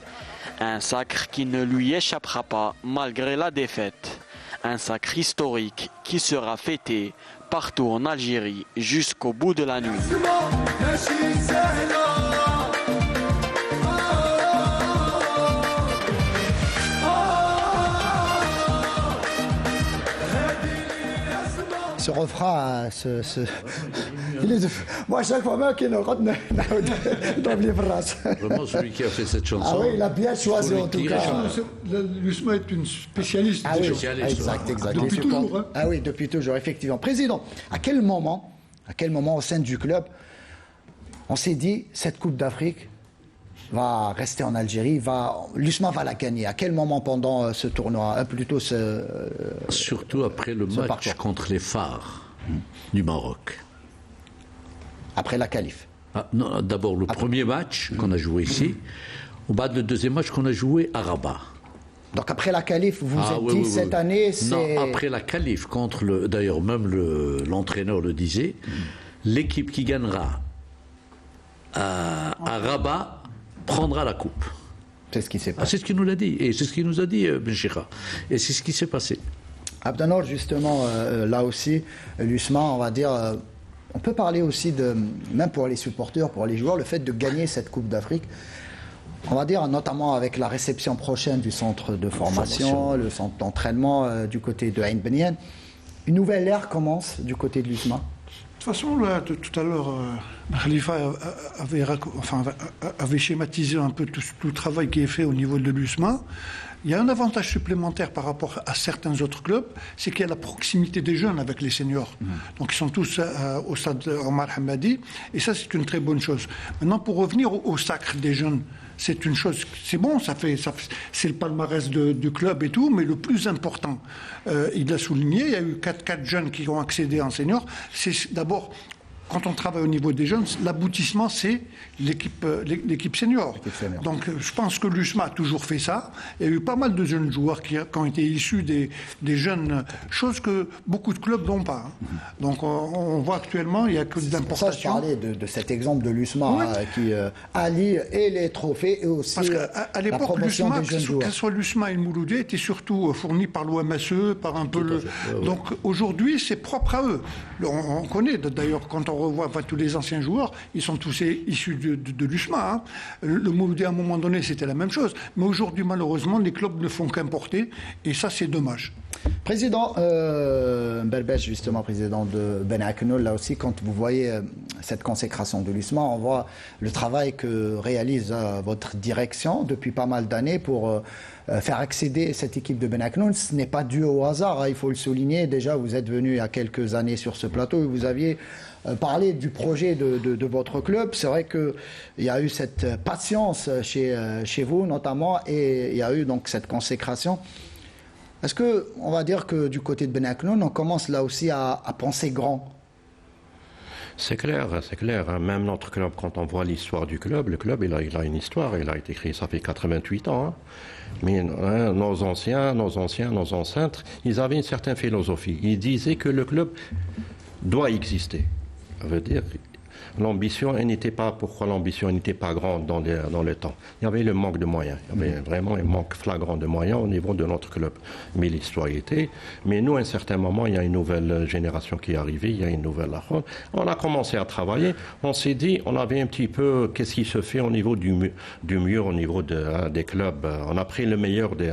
Un sacre qui ne lui échappera pas malgré la défaite. Un sacre historique qui sera fêté partout en Algérie jusqu'au bout de la nuit. Ce refrain, moi, à chaque fois qu'il Vraiment, celui qui a fait cette chanson. Ah oui, il a bien choisi en tout cas. L'USMA est une spécialiste. Ah oui, exact. Depuis toujours. Hein. Ah oui, depuis toujours, effectivement. Président, à quel moment au sein du club, on s'est dit, cette Coupe d'Afrique, va rester en Algérie, l'USMA va la gagner. À quel moment pendant ce tournoi, Surtout après le match contre les phares du Maroc. Après la qualif. Non, d'abord le premier match qu'on a joué ici, au bas le deuxième match qu'on a joué à Rabat. Donc après la qualif, vous êtes dit cette année, c'est... Non, après la qualif, d'ailleurs même l'entraîneur le disait, l'équipe qui gagnera à Rabat prendra la coupe. C'est ce qui s'est passé. C'est ce qu'il nous l'a dit, et c'est ce qu'il nous a dit Benchira. Et c'est ce qui s'est passé. Abdelnour, justement, là aussi, l'USMA, on va dire, on peut parler aussi même pour les supporters, pour les joueurs, le fait de gagner cette Coupe d'Afrique. On va dire, notamment avec la réception prochaine du centre de formation, le centre d'entraînement du côté de Ain Benyan. Une nouvelle ère commence du côté de l'USMA. De toute façon, là, tout à l'heure, Khalifa avait schématisé un peu tout le travail qui est fait au niveau de l'USMA. Il y a un avantage supplémentaire par rapport à certains autres clubs, c'est qu'il y a la proximité des jeunes avec les seniors. Donc ils sont tous au stade Omar Hamadi, et ça c'est une très bonne chose. Maintenant, pour revenir au sacre des jeunes, c'est une chose, c'est bon, c'est le palmarès du club et tout, mais le plus important, il l'a souligné, il y a eu 4 jeunes qui ont accédé en senior. C'est d'abord, quand on travaille au niveau des jeunes, l'aboutissement, c'est l'équipe senior. Donc je pense que l'USMA a toujours fait ça. Il y a eu pas mal de jeunes joueurs qui ont été issus des jeunes, chose que beaucoup de clubs n'ont pas. Donc on voit actuellement, il n'y a que de l'importation. Je parlais de cet exemple de l'USMA qui allie et les trophées et aussi à l'époque, l'USMA, que ce soit l'USMA et le Mouloudia, était surtout fourni par l'OMSE, par un peu Donc aujourd'hui, c'est propre à eux. On connaît d'ailleurs, quand on revoit tous les anciens joueurs, ils sont tous issus de l'USMA. Le Mouloudia, à un moment donné, c'était la même chose. Mais aujourd'hui, malheureusement, les clubs ne font qu'importer. Et ça, c'est dommage. Président Belbèche, justement, président de Ben Aknoul, là aussi, quand vous voyez cette consécration de l'USMA, on voit le travail que réalise votre direction depuis pas mal d'années pour faire accéder cette équipe de Ben Aknoul. Ce n'est pas dû au hasard, il faut le souligner. Déjà, vous êtes venu il y a quelques années sur ce plateau et vous aviez parlé du projet de votre club. C'est vrai qu'il y a eu cette patience chez vous, notamment, et il y a eu donc cette consécration. Est-ce qu'on va dire que du côté de Ben Aknoul, on commence là aussi à penser grand? C'est clair, c'est clair. Même notre club, quand on voit l'histoire du club, le club, il a une histoire. Il a été créé, ça fait 88 ans. Mais nos anciens, nos ancêtres, ils avaient une certaine philosophie. Ils disaient que le club doit exister. Ça veut dire l'ambition n'était pas, pourquoi l'ambition n'était pas grande dans le temps. Il y avait le manque de moyens. Il y avait vraiment un manque flagrant de moyens au niveau de notre club. Mais l'histoire y était. Mais nous, à un certain moment, il y a une nouvelle génération qui est arrivée, il y a une nouvelle affaire. On a commencé à travailler. On s'est dit, on avait un petit peu, qu'est-ce qui se fait au niveau du mur, au niveau des clubs. On a pris le meilleur des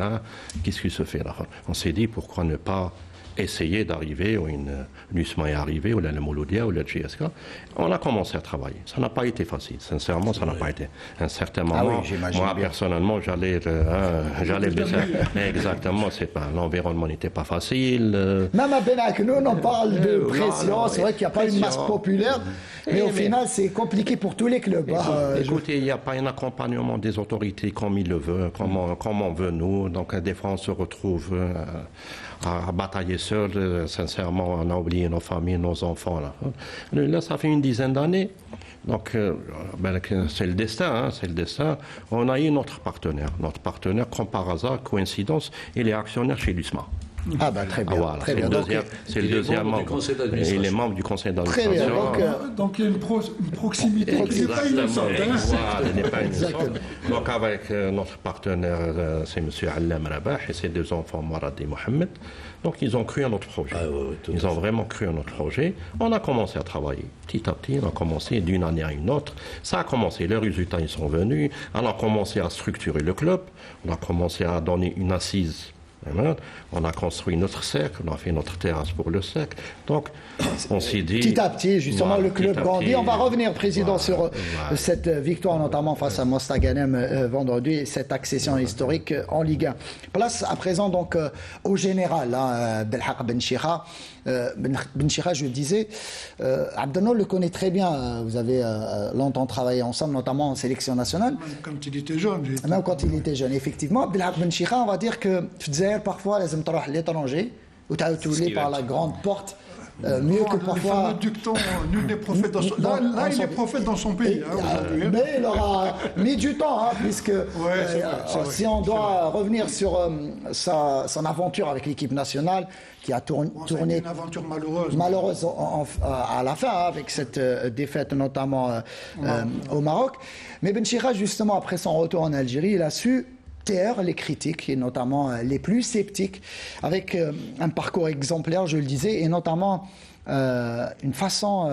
qu'est-ce qui se fait là. On s'est dit, pourquoi ne pas essayer d'arriver, ou l'USMA est arrivé, ou le Mouloudia, ou le GSK. On a commencé à travailler. Ça n'a pas été facile. Sincèrement, ça n'a pas été. À un certain moment, moi, personnellement, j'allais baisser. Exactement, l'environnement n'était pas facile. Même à Ben Aknoul, on parle de pression. C'est vrai qu'il n'y a pas une masse populaire. Mais au final, c'est compliqué pour tous les clubs. Écoutez, il n'y a pas un accompagnement des autorités comme il le veut, comme on veut nous. Donc, des fois, on se retrouve à batailler seul. Sincèrement, on a oublié nos familles, nos enfants. Là, ça fait une dizaine d'années. Donc, c'est le destin, c'est le destin. On a eu notre partenaire. Notre partenaire, comme par hasard, coïncidence, il est actionnaire chez l'USMA. Ah bah très bien. Voilà, très bien. C'est le deuxième membre. Il est membre du conseil d'administration. Très bien. Donc il y a une proximité qui n'est pas innocente. N'est pas innocente. Donc avec notre partenaire, c'est M. Allam Rabah et ses 2 enfants, Mourad et Mohamed. Donc ils ont cru à notre projet. Ils ont vraiment cru à notre projet. On a commencé à travailler. Petit à petit, on a commencé d'une année à une autre. Ça a commencé. Les résultats, ils sont venus. On a commencé à structurer le club. On a commencé à donner une assise. On a construit notre cercle, on a fait notre terrasse pour le cercle. Donc, on s'est dit... Petit à petit, justement, le club grandit. On va revenir, Président, sur cette victoire, notamment face à Mostaganem vendredi, cette accession historique en Ligue 1. Place à présent, donc, au général, Belhaq Benchira. Ben Chira, je le disais, Abdelnour le connaît très bien. Vous avez longtemps travaillé ensemble, notamment en sélection nationale. Même quand il était jeune. Même quand il était jeune, effectivement. Ben Chira, on va dire que Fdzaïr, parfois, les hommes à l'étranger, ou tu as tous par la grande porte. Mieux que parfois. Nul n'est prophète dans son pays. Là, il est prophète dans son pays. Mais il aura mis du temps, puisque si on doit revenir sur son aventure avec l'équipe nationale, qui a tourné. Une aventure malheureuse. Malheureuse à la fin, avec cette défaite notamment au Maroc. Mais Ben Chira, justement, après son retour en Algérie, il a su taire les critiques, et notamment les plus sceptiques, avec un parcours exemplaire, je le disais, et notamment une façon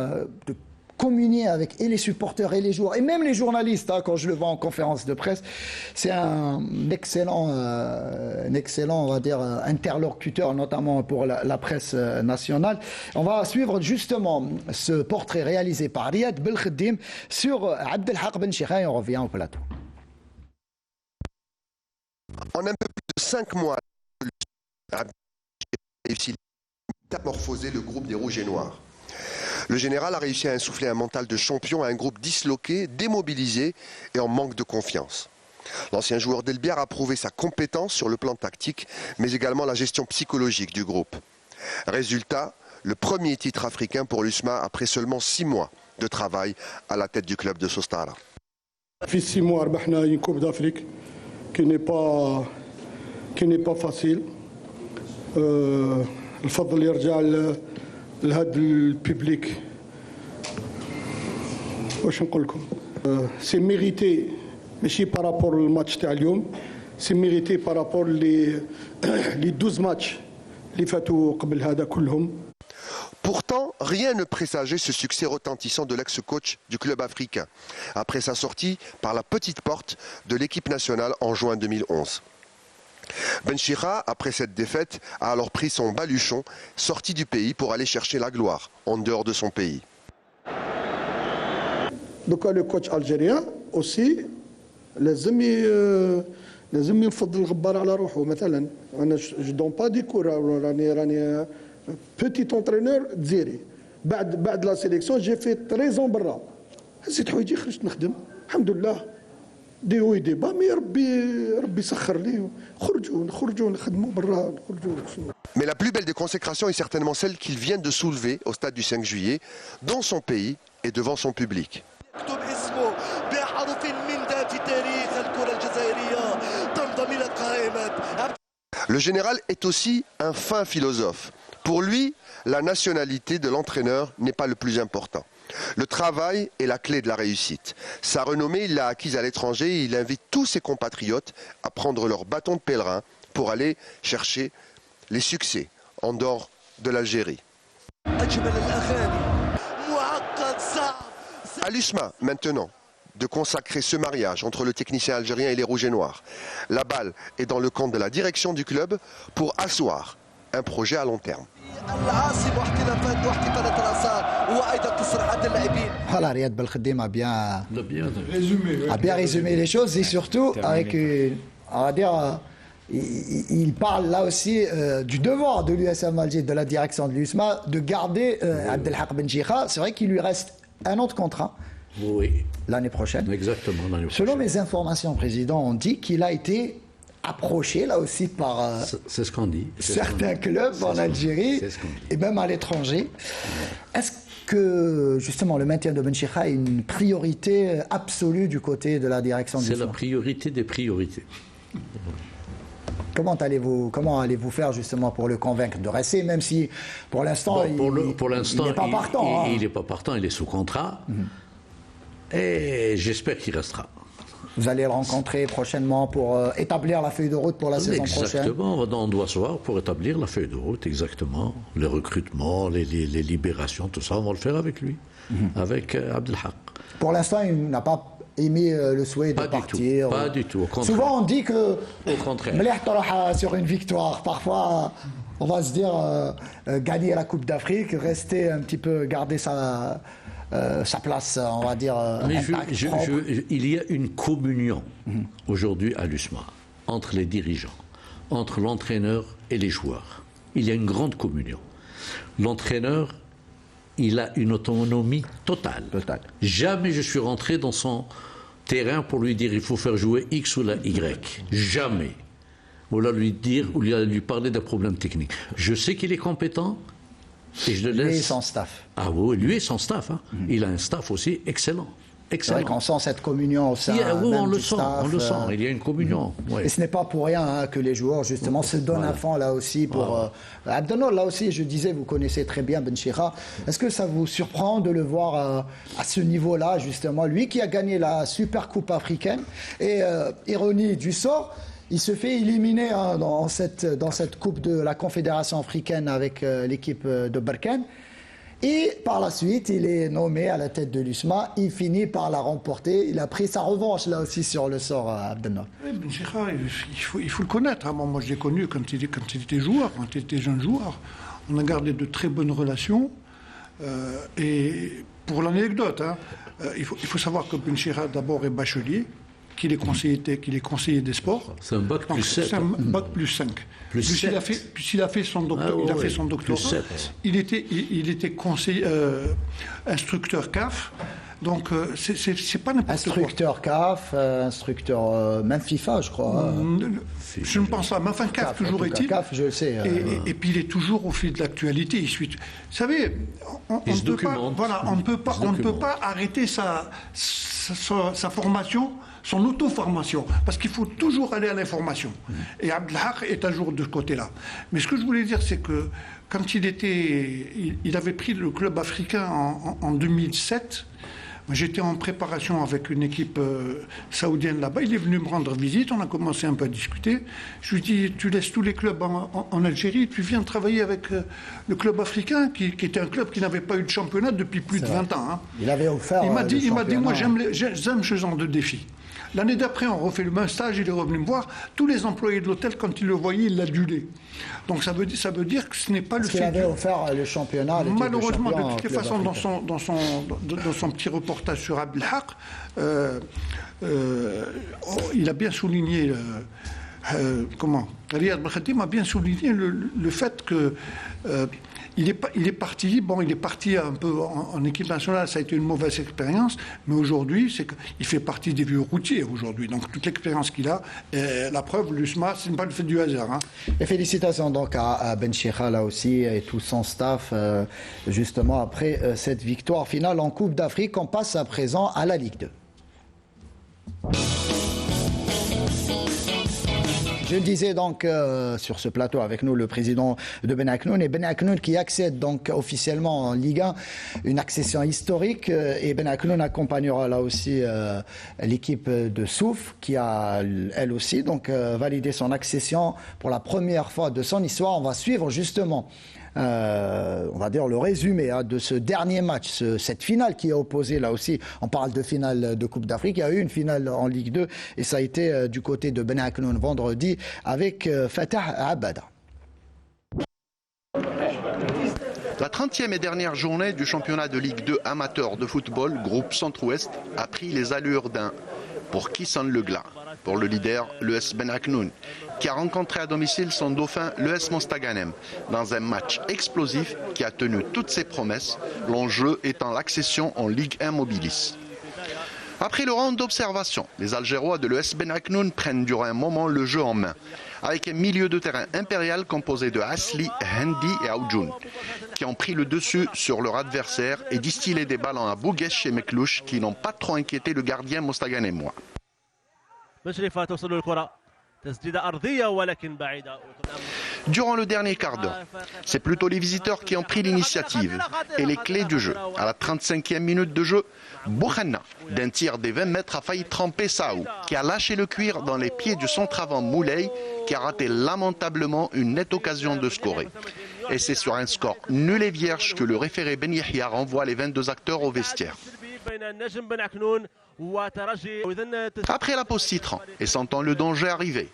de communier avec et les supporters et les joueurs, et même les journalistes, quand je le vois en conférence de presse. C'est un excellent, on va dire, interlocuteur, notamment pour la presse nationale. On va suivre justement ce portrait réalisé par Riyad Belkhedim sur Abdelhaq Ben Chira, et on revient au plateau. En un peu plus de 5 mois, a réussi à métamorphoser le groupe des Rouges et Noirs. Le général a réussi à insuffler un mental de champion à un groupe disloqué, démobilisé et en manque de confiance. L'ancien joueur d'Elbiar a prouvé sa compétence sur le plan tactique, mais également la gestion psychologique du groupe. Résultat, le premier titre africain pour l'USMA après seulement 6 mois de travail à la tête du club de Sostara. في 6 mois, ربحنا une Coupe d'Afrique qui n'est pas facile. الفضل يرجع لهذا الببليك. واش نقول لكم؟ سي ميريتي ماشي بارابور للماتش تاع اليوم، سي ميريتي بارابور لي 12 ماتش اللي فاتوا قبل هذا كلهم. Pourtant, rien ne présageait ce succès retentissant de l'ex-coach du club africain, après sa sortie par la petite porte de l'équipe nationale en juin 2011. Ben Chira, après cette défaite, a alors pris son baluchon, sorti du pays pour aller chercher la gloire, en dehors de son pays. Donc le coach algérien aussi, لازم يفضل الغبار على روحه. مثلا انا je donne pas des cours, راني petit entraîneur دزيري. بعد لا سيليكسيون جي في 13 ans برا. هزيت حوايجي خرجت نخدم الحمد لله. دي وي دي با مي ربي يسخر لي. نخرجوا نخدموا برا نخرجوا. Mais la plus belle des consécrations est certainement celle qu'il vient de soulever au stade du 5 juillet, dans son pays et devant son public. Le général est aussi un fin philosophe. Pour lui, la nationalité de l'entraîneur n'est pas le plus important. Le travail est la clé de la réussite. Sa renommée, il l'a acquise à l'étranger et il invite tous ses compatriotes à prendre leur bâton de pèlerin pour aller chercher les succès en dehors de l'Algérie. À l'USMA, maintenant, de consacrer ce mariage entre le technicien algérien et les Rouges et Noirs. La balle est dans le camp de la direction du club pour asseoir un projet à long terme. Voilà, Riyad Belkhedim a bien résumé les choses, et surtout avec, on va dire, il parle là aussi du devoir de l'USM Alger, de la direction de l'USMA, de garder Abdelhaq Ben Chira. C'est vrai qu'il lui reste un autre contrat. Oui. L'année prochaine. Exactement, l'année prochaine. Selon mes informations, Président, on dit qu'il a été approché là aussi par c'est ce qu'on dit. certains clubs en Algérie et même à l'étranger. Est-ce que justement le maintien de Ben Chira est une priorité absolue du côté de la direction du C'est la priorité des priorités. Comment allez-vous faire justement pour le convaincre de rester, même si pour l'instant il n'est pas partant. Il n'est pas partant, il est sous contrat. Et j'espère qu'il restera. Vous allez le rencontrer prochainement pour établir la feuille de route pour la saison prochaine. Exactement, on doit se voir pour établir la feuille de route, exactement. Les recrutements, les libérations, tout ça, on va le faire avec lui, avec Abdelhaq. Pour l'instant, il n'a pas émis le souhait de partir. Pas du tout, au contraire. Souvent, on dit que au contraire. sur une victoire, parfois, on va se dire gagner la Coupe d'Afrique, rester un petit peu, garder sa place, on va dire. Mais il y a une communion aujourd'hui à l'USMA entre les dirigeants, entre l'entraîneur et les joueurs. Il y a une grande communion. L'entraîneur, il a une autonomie totale. Jamais je suis rentré dans son terrain pour lui dire il faut faire jouer X ou la Y. Jamais. Ou là lui dire, ou lui parler d'un problème technique. Je sais qu'il est compétent et je le laisse. Lui et son staff. Ah oui, lui et son staff. Hein. Il a un staff aussi excellent. C'est vrai qu'on sent cette communion au sein on le du sent, staff. on le sent. Il y a une communion. Et ce n'est pas pour rien que les joueurs justement se donnent à fond là aussi pour. Abdelnour, là aussi, je disais, vous connaissez très bien Benchira. Est-ce que ça vous surprend de le voir à ce niveau-là justement, lui qui a gagné la Super Coupe africaine et ironie du sort. Il se fait éliminer dans cette Coupe de la Confédération africaine avec l'équipe de Berkane. Et par la suite, il est nommé à la tête de l'USMA. Il finit par la remporter. Il a pris sa revanche là aussi sur le sort à Abdelnour. Benchira, il faut le connaître. Moi, je l'ai connu quand il était joueur, quand il était jeune joueur. On a gardé de très bonnes relations. Et pour l'anecdote, il faut savoir que Benchira d'abord est bachelier. Qu'il est conseiller des sports. C'est un bac plus 7. C'est un bac plus 5. Il a fait son doctorat. Il était conseiller, instructeur CAF. Donc, c'est pas n'importe quoi. Instructeur CAF, instructeur même FIFA, je crois. Je ne pense pas. Mais enfin, CAF, toujours est-il. CAF, je le sais. Et puis, il est toujours au fil de l'actualité. Vous savez, on ne peut pas arrêter sa formation, son auto-formation, parce qu'il faut toujours aller à l'information. Et Abdelhak est à jour de ce côté-là. Mais ce que je voulais dire, c'est que quand il avait pris le club africain en 2007, j'étais en préparation avec une équipe saoudienne là-bas. Il est venu me rendre visite, on a commencé un peu à discuter. Je lui ai dit, tu laisses tous les clubs en Algérie, tu viens travailler avec le club africain, qui était un club qui n'avait pas eu de championnat depuis plus de 20 ans. Il avait offert. Il m'a dit, moi j'aime ce genre de défi. L'année d'après, on refait le même stage, il est revenu me voir. Tous les employés de l'hôtel, quand ils le voyaient, ils l'adulaient. Donc ça veut dire que ce n'est pas le fait. Il avait offert le championnat. Malheureusement, de toutes les façons, dans son petit reportage sur Abdelhak, il a bien souligné. Riyad Belkhadim a bien souligné le fait que. Il est parti un peu en équipe nationale, ça a été une mauvaise expérience, mais aujourd'hui, il fait partie des vieux routiers aujourd'hui. Donc toute l'expérience qu'il a, la preuve, l'USMA, ce n'est pas le fait du hasard. Et félicitations donc à Benchira là aussi et tout son staff, justement après cette victoire finale en Coupe d'Afrique. On passe à présent à la Ligue 2. Je le disais donc sur ce plateau avec nous le président de Ben Aknoun, et Ben Aknoun qui accède donc officiellement en Ligue 1, une accession historique, et Ben Aknoun accompagnera là aussi l'équipe de Souf qui a elle aussi donc validé son accession pour la première fois de son histoire. On va suivre justement on va dire le résumé de ce dernier match, cette finale qui est opposée là aussi. On parle de finale de Coupe d'Afrique. Il y a eu une finale en Ligue 2 et ça a été du côté de Ben Aknoun vendredi avec Fatah Abada. La 30e et dernière journée du championnat de Ligue 2 amateur de football, groupe Centre-Ouest, a pris les allures d'un pour Kissan Legla, pour le leader, l'ES Ben Aknoun, qui a rencontré à domicile son dauphin, l'ES Mostaganem, dans un match explosif qui a tenu toutes ses promesses, l'enjeu étant l'accession en Ligue 1 Mobilis. Après le round d'observation, les Algérois de l'ES Ben Aknoun prennent durant un moment le jeu en main, avec un milieu de terrain impérial composé de Asli, Hendi et Aoujoun, qui ont pris le dessus sur leur adversaire et distillé des ballons à Bouguesh et Meklouche qui n'ont pas trop inquiété le gardien mostaganémois. Durant le dernier quart d'heure, c'est plutôt les visiteurs qui ont pris l'initiative et les clés du jeu. À la 35e minute de jeu, Bouhanna, d'un tir des 20 mètres, a failli tremper Saou, qui a lâché le cuir dans les pieds du centre avant Moulay, qui a raté lamentablement une nette occasion de scorer. Et c'est sur un score nul et vierge que le référé Ben Yahya renvoie les 22 acteurs au vestiaire. Après la pause titrant et sentant le danger arriver,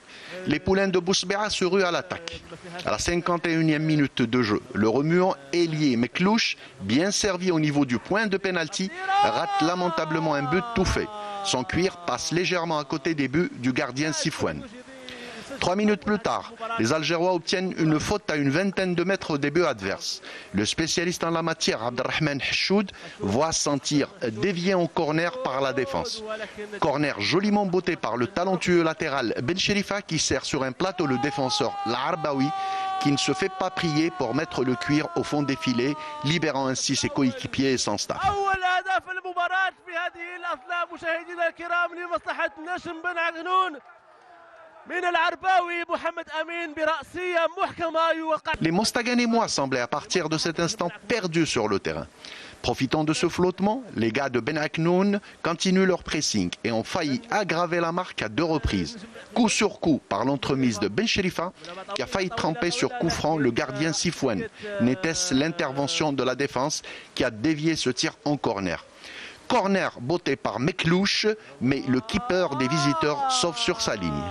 les poulains de Bousbéa se ruent à l'attaque. À la 51e minute de jeu, le remuant ailier Meklouche, bien servi au niveau du point de pénalty, rate lamentablement un but tout fait. Son cuir passe légèrement à côté des buts du gardien Sifouane. 3 minutes plus tard, les Algérois obtiennent une faute à une vingtaine de mètres au début adverse. Le spécialiste en la matière, Abdelrahman Hchoud, voit son tir dévié en corner par la défense. Corner joliment botté par le talentueux latéral Ben Cherifa qui sert sur un plateau le défenseur L'Arbaoui qui ne se fait pas prier pour mettre le cuir au fond des filets, libérant ainsi ses coéquipiers et son staff. Les Mostaganémois semblaient à partir de cet instant perdus sur le terrain. Profitant de ce flottement, les gars de Ben Aknoun continuent leur pressing et ont failli aggraver la marque à 2 reprises. Coup sur coup par l'entremise de Ben Cherifa qui a failli tremper sur coup franc le gardien Sifouane. N'était-ce l'intervention de la défense qui a dévié ce tir en corner. Corner botté par Meklouche, mais le keeper des visiteurs sauve sur sa ligne.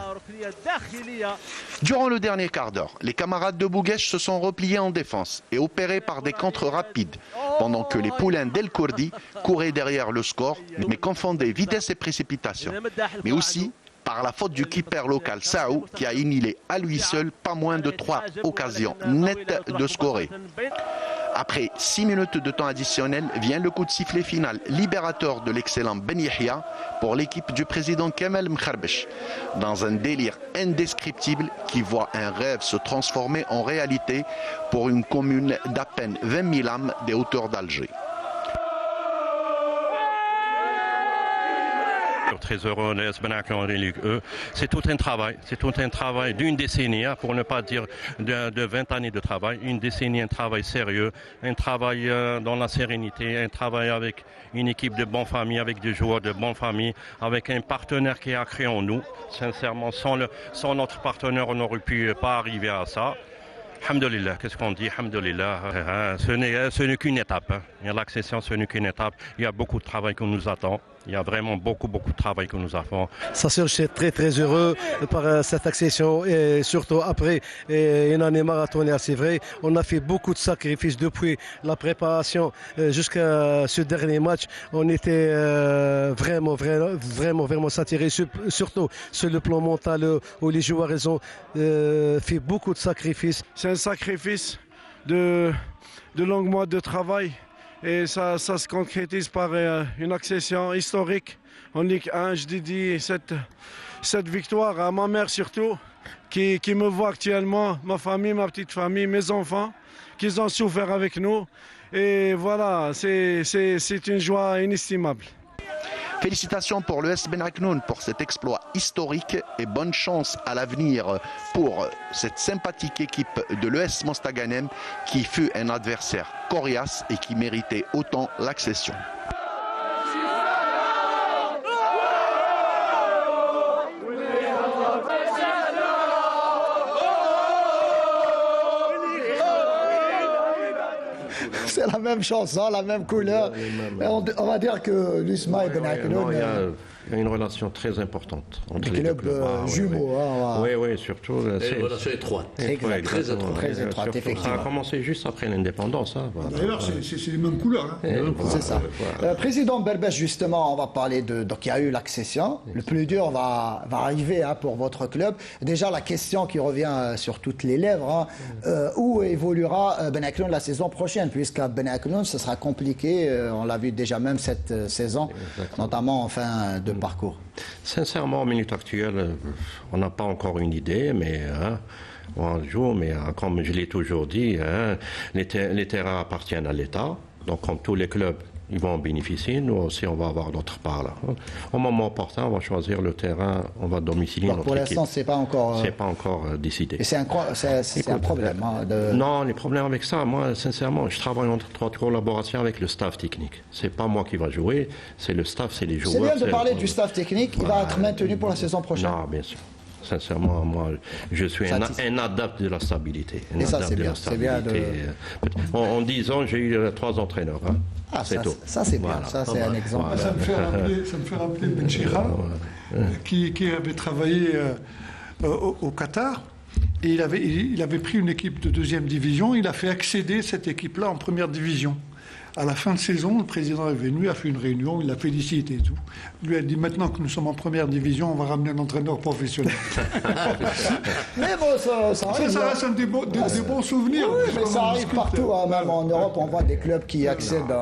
Durant le dernier quart d'heure, les camarades de Bouguesh se sont repliés en défense et opérés par des contres rapides, pendant que les poulains d'El Kourdi couraient derrière le score, mais confondaient vitesse et précipitation. Mais aussi par la faute du keeper local Saou, qui a annihilé à lui seul pas moins de 3 occasions nettes de scorer. Après 6 minutes de temps additionnel, vient le coup de sifflet final libérateur de l'excellent Ben Yahya pour l'équipe du président Kamel Mkharbesh, dans un délire indescriptible qui voit un rêve se transformer en réalité pour une commune d'à peine 20 000 âmes des hauteurs d'Alger. Très heureux de Ben Aknoun en Ligue E. C'est tout un travail d'une décennie, pour ne pas dire de 20 années de travail, une décennie, un travail sérieux, un travail dans la sérénité, un travail avec une équipe de bonne famille, avec des joueurs de bonne famille, avec un partenaire qui a créé en nous. Sincèrement, sans notre partenaire, on n'aurait pu pas arriver à ça. Alhamdulillah, qu'est-ce qu'on dit? Alhamdulillah, ce n'est qu'une étape. L'accession, ce n'est qu'une étape. Il y a beaucoup de travail qui nous attend. Il y a vraiment beaucoup de travail que nous avons. Ça sûr, je suis très heureux par cette accession et surtout après une année marathonienne, c'est vrai. On a fait beaucoup de sacrifices depuis la préparation jusqu'à ce dernier match. On était vraiment satirés, surtout sur le plan mental où les joueurs ont fait beaucoup de sacrifices. C'est un sacrifice de longs mois de travail. Et ça se concrétise par une accession historique en Ligue 1. Je dédie cette victoire à ma mère surtout, qui me voit actuellement, ma famille, ma petite famille, mes enfants, qui ont souffert avec nous. Et voilà, c'est une joie inestimable. Félicitations pour l'ES Ben Aknoun pour cet exploit historique et bonne chance à l'avenir pour cette sympathique équipe de l'ES Mostaganem qui fut un adversaire coriace et qui méritait autant l'accession. C'est la même chanson, la même couleur. On va dire que l'USMA et Ben Aknoun... Il y a une relation très importante entre les clubs jumeaux. Oui, surtout. C'est une relation étroite. Très étroite, effectivement. Ça a commencé juste après l'indépendance. D'ailleurs, c'est les mêmes couleurs. C'est ça. Président Berbèche, justement, on va parler de... Donc, il y a eu l'accession. Le plus dur va arriver pour votre club. Déjà, la question qui revient sur toutes les lèvres, où évoluera Ben Aknoun la saison prochaine? Puisqu'à Ben Aknoun, ce sera compliqué. On l'a vu déjà même cette saison, notamment en fin de parcours. Sincèrement, en minute actuelle, on n'a pas encore une idée, mais on joue, mais comme je l'ai toujours dit, les terrains appartiennent à l'État, donc comme tous les clubs, ils vont en bénéficier. Nous aussi, on va avoir notre part là. Au moment opportun, on va choisir le terrain, on va domicilier notre équipe. Pour l'instant, c'est pas encore décidé. Et c'est un problème. Non, les problèmes avec ça, moi, sincèrement, je travaille en collaboration avec le staff technique. C'est pas moi qui va jouer, c'est le staff, c'est les joueurs. C'est bien de parler du staff technique. Il va être maintenu pour la saison prochaine. Non, bien sûr. Sincèrement, moi, je suis un adepte de la stabilité. Et ça, c'est bien. En 10 ans, j'ai eu 3 entraîneurs. C'est tout. Ça, c'est bien. Ça, c'est un exemple. Ça me fait rappeler Ben Cherifa, qui avait travaillé au Qatar. Et il avait pris une équipe de 2e division. Il a fait accéder cette équipe-là en 1re division. À la fin de saison, le président est venu, a fait une réunion, il l'a félicité et tout. Il lui a dit maintenant que nous sommes en première division, on va ramener un entraîneur professionnel. Mais bon, ça arrive. Ça reste des bons souvenirs. Oui, mais ça arrive partout, hein, même en Europe, on voit des clubs qui accèdent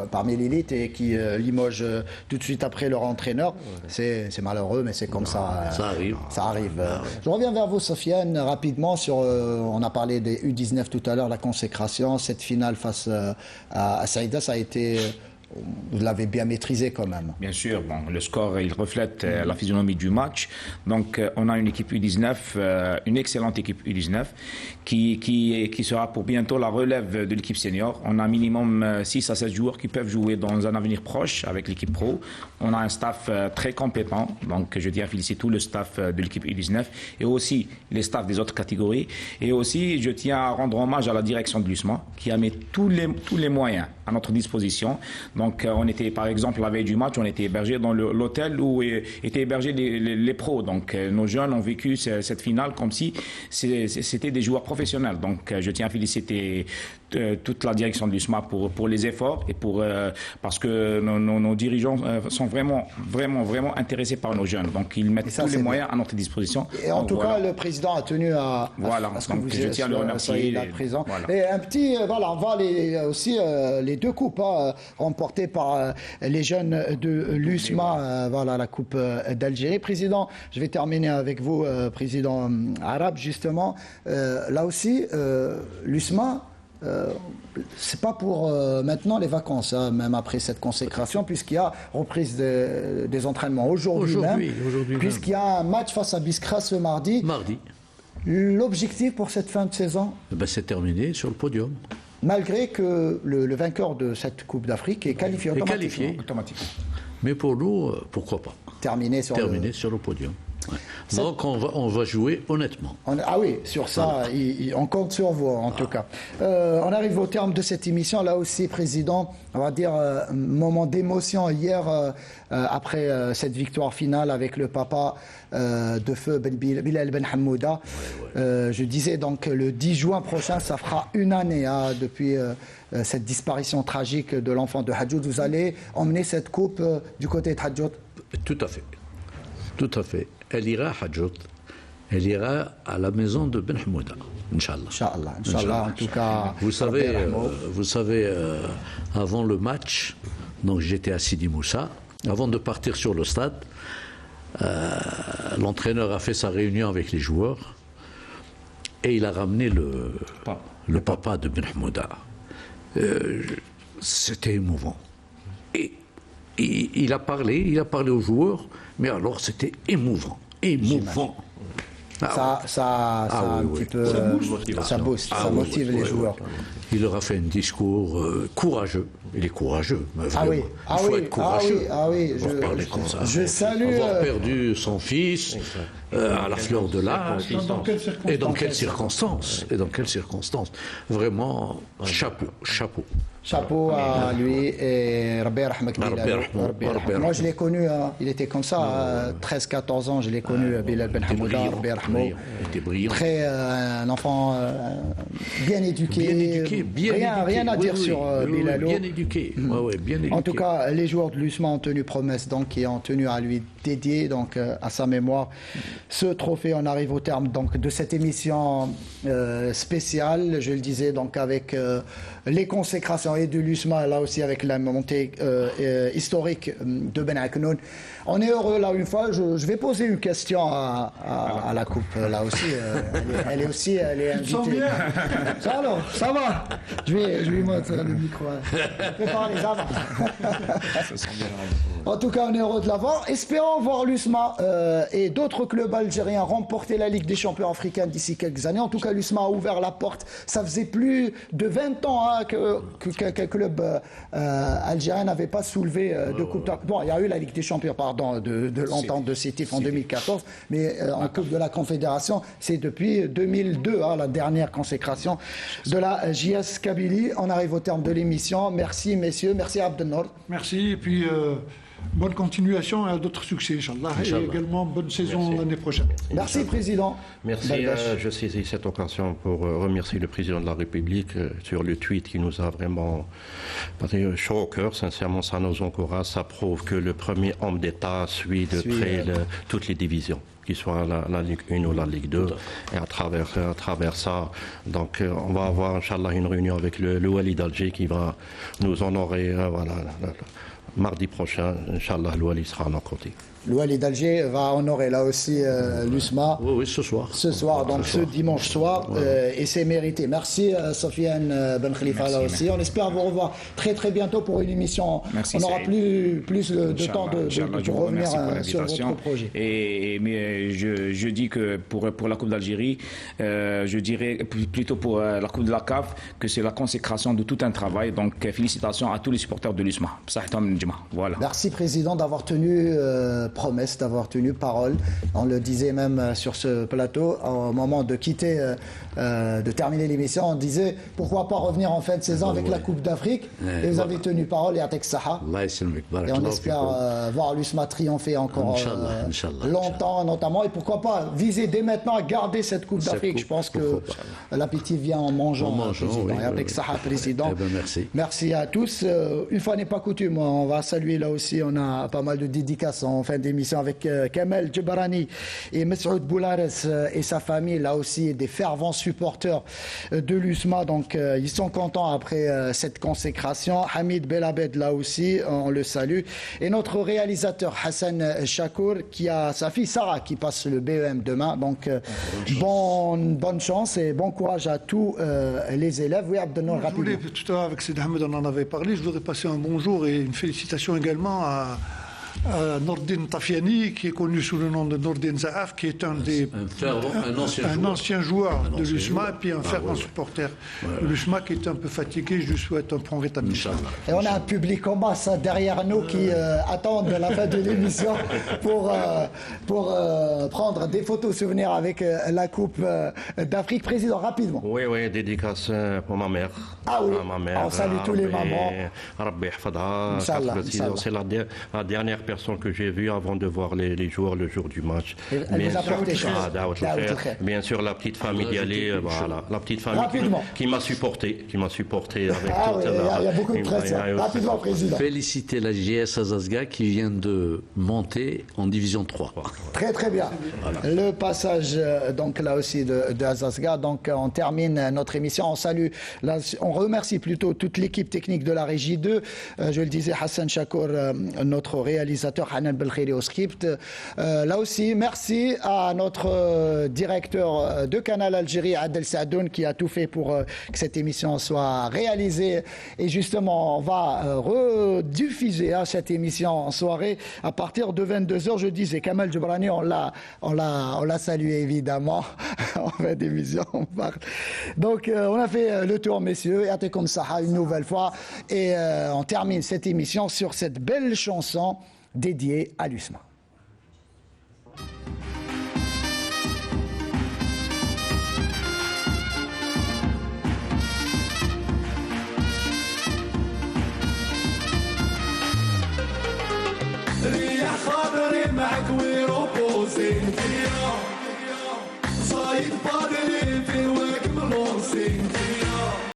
parmi l'élite et qui limogent tout de suite après leur entraîneur. C'est malheureux, mais c'est comme ça. Ça arrive. Ça arrive. Je reviens vers vous, Sofiane, rapidement sur. On a parlé des U19 tout à l'heure, la consécration, cette finale face à Saïda, ça a été. Vous l'avez bien maîtrisé quand même. Bien sûr, bon, le score il reflète la physionomie du match. Donc on a une équipe U19, une excellente équipe U19 qui sera pour bientôt la relève de l'équipe senior. On a minimum 6 à 7 joueurs qui peuvent jouer dans un avenir proche avec l'équipe pro. On a un staff très compétent, donc je tiens à féliciter tout le staff de l'équipe U19 et aussi les staffs des autres catégories. Et aussi je tiens à rendre hommage à la direction de l'USMA qui a mis tous les moyens à notre disposition. Donc on était par exemple la veille du match, on était hébergé dans l'hôtel où étaient hébergés les pros. Donc nos jeunes ont vécu cette finale comme si c'était des joueurs professionnels. Donc je tiens à féliciter toute la direction de l'USMA pour les efforts et parce que nos dirigeants sont vraiment intéressés par nos jeunes. Donc ils mettent tous les moyens à notre disposition. Et en tout cas, le président a tenu à ce que vous je tiens à le remercier. Et un petit, on va aussi les deux coupes remportées par les jeunes de l'USMA, la coupe d'Algérie. Président, je vais terminer avec vous, président arabe, justement. Là aussi, l'USMA, c'est pas pour maintenant les vacances, hein, même après cette consécration, puisqu'il y a reprise des entraînements aujourd'hui même, puisqu'il y a un match face à Biskra ce mardi. L'objectif pour cette fin de saison, c'est terminé sur le podium. Malgré que le vainqueur de cette Coupe d'Afrique est qualifié automatiquement. Mais pour nous, pourquoi pas terminer sur le podium. Ouais. Donc on va jouer honnêtement. Ah oui, sur ça, on compte sur vous en tout cas. On arrive au terme de cette émission. Là aussi, Président, on va dire un moment d'émotion hier après cette victoire finale avec le papa de feu Bilal Ben Hamouda. Je disais donc le 10 juin prochain, ça fera une année depuis cette disparition tragique de l'enfant de Hadjoud. Vous allez emmener cette coupe du côté de Hadjoud? Tout à fait. Tout à fait. Elle ira à Hadjoud. Elle ira à la maison de Ben Hamouda, Inch'Allah. Inch'Allah, en tout cas. Vous savez, avant le match, donc j'étais à Sidi Moussa. Avant de partir sur le stade, l'entraîneur a fait sa réunion avec les joueurs et il a ramené le papa de Ben Hamouda. C'était émouvant. Et il a parlé aux joueurs, mais alors c'était émouvant. Ça motive les joueurs. Il leur a fait un discours courageux. Il est courageux. Il faut être courageux. Pour parler comme ça. Je salue. Avoir perdu son fils à la fleur de l'âge. Et dans quelles circonstances Vraiment, chapeau. Chapeau à lui et Rabbi Rahmak Bilal. Moi, je l'ai connu, il était comme ça, 13-14 ans, je l'ai connu, Bilal Ben Hamouda, Rabbi Rahmak. Il était brillant. Un enfant bien éduqué. Rien à dire sur Bilal. Bien éduqué. En tout cas, les joueurs de l'USMA ont tenu promesse, donc, et ont tenu à lui dédier, donc, à sa mémoire, ce trophée. On arrive au terme donc, de cette émission spéciale, je le disais, donc, avec les consécrations et de l'USMA, là aussi avec la montée historique de Ben Aknoun. On est heureux là une fois. Je vais poser une question à la coupe là aussi. Elle est invitée. Ça va. Je lui montre le micro. Prépare les avant. En tout cas, on est heureux de l'avoir. Espérons voir l'USMA et d'autres clubs algériens remporter la Ligue des champions africains d'ici quelques années. En tout cas, l'USMA a ouvert la porte. Ça faisait plus de 20 ans qu'un club algérien n'avait pas soulevé de coupe d'Afrique. Bon, il y a eu la Ligue des champions, de l'entente de Sétif en 2014, mais en Coupe de la Confédération, c'est depuis 2002, la dernière consécration de la JS. Elias Kabili, on arrive au terme de l'émission. Merci messieurs, merci Abdelnour. Merci et puis bonne continuation et d'autres succès, Inch'Allah. Et également bonne saison l'année prochaine. Merci Président. Merci. Je saisis cette occasion pour remercier le Président de la République sur le tweet qui nous a vraiment chaud au cœur. Sincèrement, ça nous encourage. Ça prouve que le premier homme d'État suit de près toutes les divisions, qu'il soit la Ligue 1 ou la Ligue 2. Et à travers ça, donc, on va avoir, Inch'Allah, une réunion avec le Wali d'Alger qui va nous honorer mardi prochain. Inch'Allah, le Wali sera à nos côtés. Le Wali d'Alger va honorer là aussi l'USMA. Oui, ce soir. Ce soir, donc ce dimanche soir, et c'est mérité. Merci Sofiane Ben Khalifa là aussi. On espère vous revoir très très bientôt pour une émission. Merci, on n'aura plus de temps de revenir sur votre projet. Mais je dis que pour la Coupe d'Algérie, je dirais plutôt pour la Coupe de la CAF que c'est la consécration de tout un travail. Donc félicitations à tous les supporters de l'USMA. Voilà. Merci Président d'avoir tenu promesse, d'avoir tenu parole. On le disait même sur ce plateau au moment de quitter, de terminer l'émission, on disait pourquoi pas revenir en fin de saison avec la Coupe d'Afrique. Et vous avez tenu parole et Atek Saha. Et on espère voir l'USMA triompher encore longtemps notamment. Et pourquoi pas viser dès maintenant à garder cette Coupe d'Afrique. Je pense que l'appétit vient en mangeant. Et Atek Saha, Président. Merci à tous. Une fois n'est pas coutume, on va saluer là aussi, on a pas mal de dédicaces en fin d'émission avec Kamel Djebrani et Messoud Boulares et sa famille, là aussi des fervents supporters de l'USMA. Donc ils sont contents après cette consécration. Hamid Belabed là aussi, on le salue. Et notre réalisateur Hassan Chakour qui a sa fille Sarah qui passe le BEM demain. Donc bonne chance et bon courage à tous les élèves. Oui, Abdelnour, rapidement. Je voulais, tout à l'heure avec Sid Ahmed, on en avait parlé, je voudrais passer un bonjour et une félicitation également à Nordin Tafiani, qui est connu sous le nom de Nordin Zaaf, qui est un ancien joueur de l'USMA et puis un fervent supporter de l'USMA qui est un peu fatigué. Je lui souhaite un prompt rétablissement. Et on a un public en masse derrière nous qui attendent la fin de l'émission pour prendre des photos souvenirs avec la Coupe d'Afrique. Président, rapidement. Oui, dédicace pour ma mère. Ah oui, ma mère, on salue tous les mamans. C'est la dernière personne que j'ai vue avant de voir les joueurs le jour du match. Bien sûr, la petite famille d'y aller, voilà, la petite famille qui m'a supporté avec toute il y a beaucoup de pression. Rapidement, Président. Féliciter la JS Azazga qui vient de monter en division 3. Très très bien. Voilà. Le passage donc là aussi de Azazga. Donc on termine notre émission. On remercie plutôt toute l'équipe technique de la Régie 2. Je le disais, Hassan Chakour, notre réalisateur, Hanan Belkhiri au script. Là aussi, merci à notre directeur de Canal Algérie, Adel Saadoun, qui a tout fait pour que cette émission soit réalisée. Et justement, on va rediffuser cette émission en soirée à partir de 22h. Je disais, Kamel Djebrani, on l'a salué évidemment en fin d'émission. Donc, on a fait le tour, messieurs, et Atekom Saha une nouvelle fois. Et on termine cette émission sur cette belle chanson dédiée à l'USMA. ريح خاطري معك ويروبوزي صايد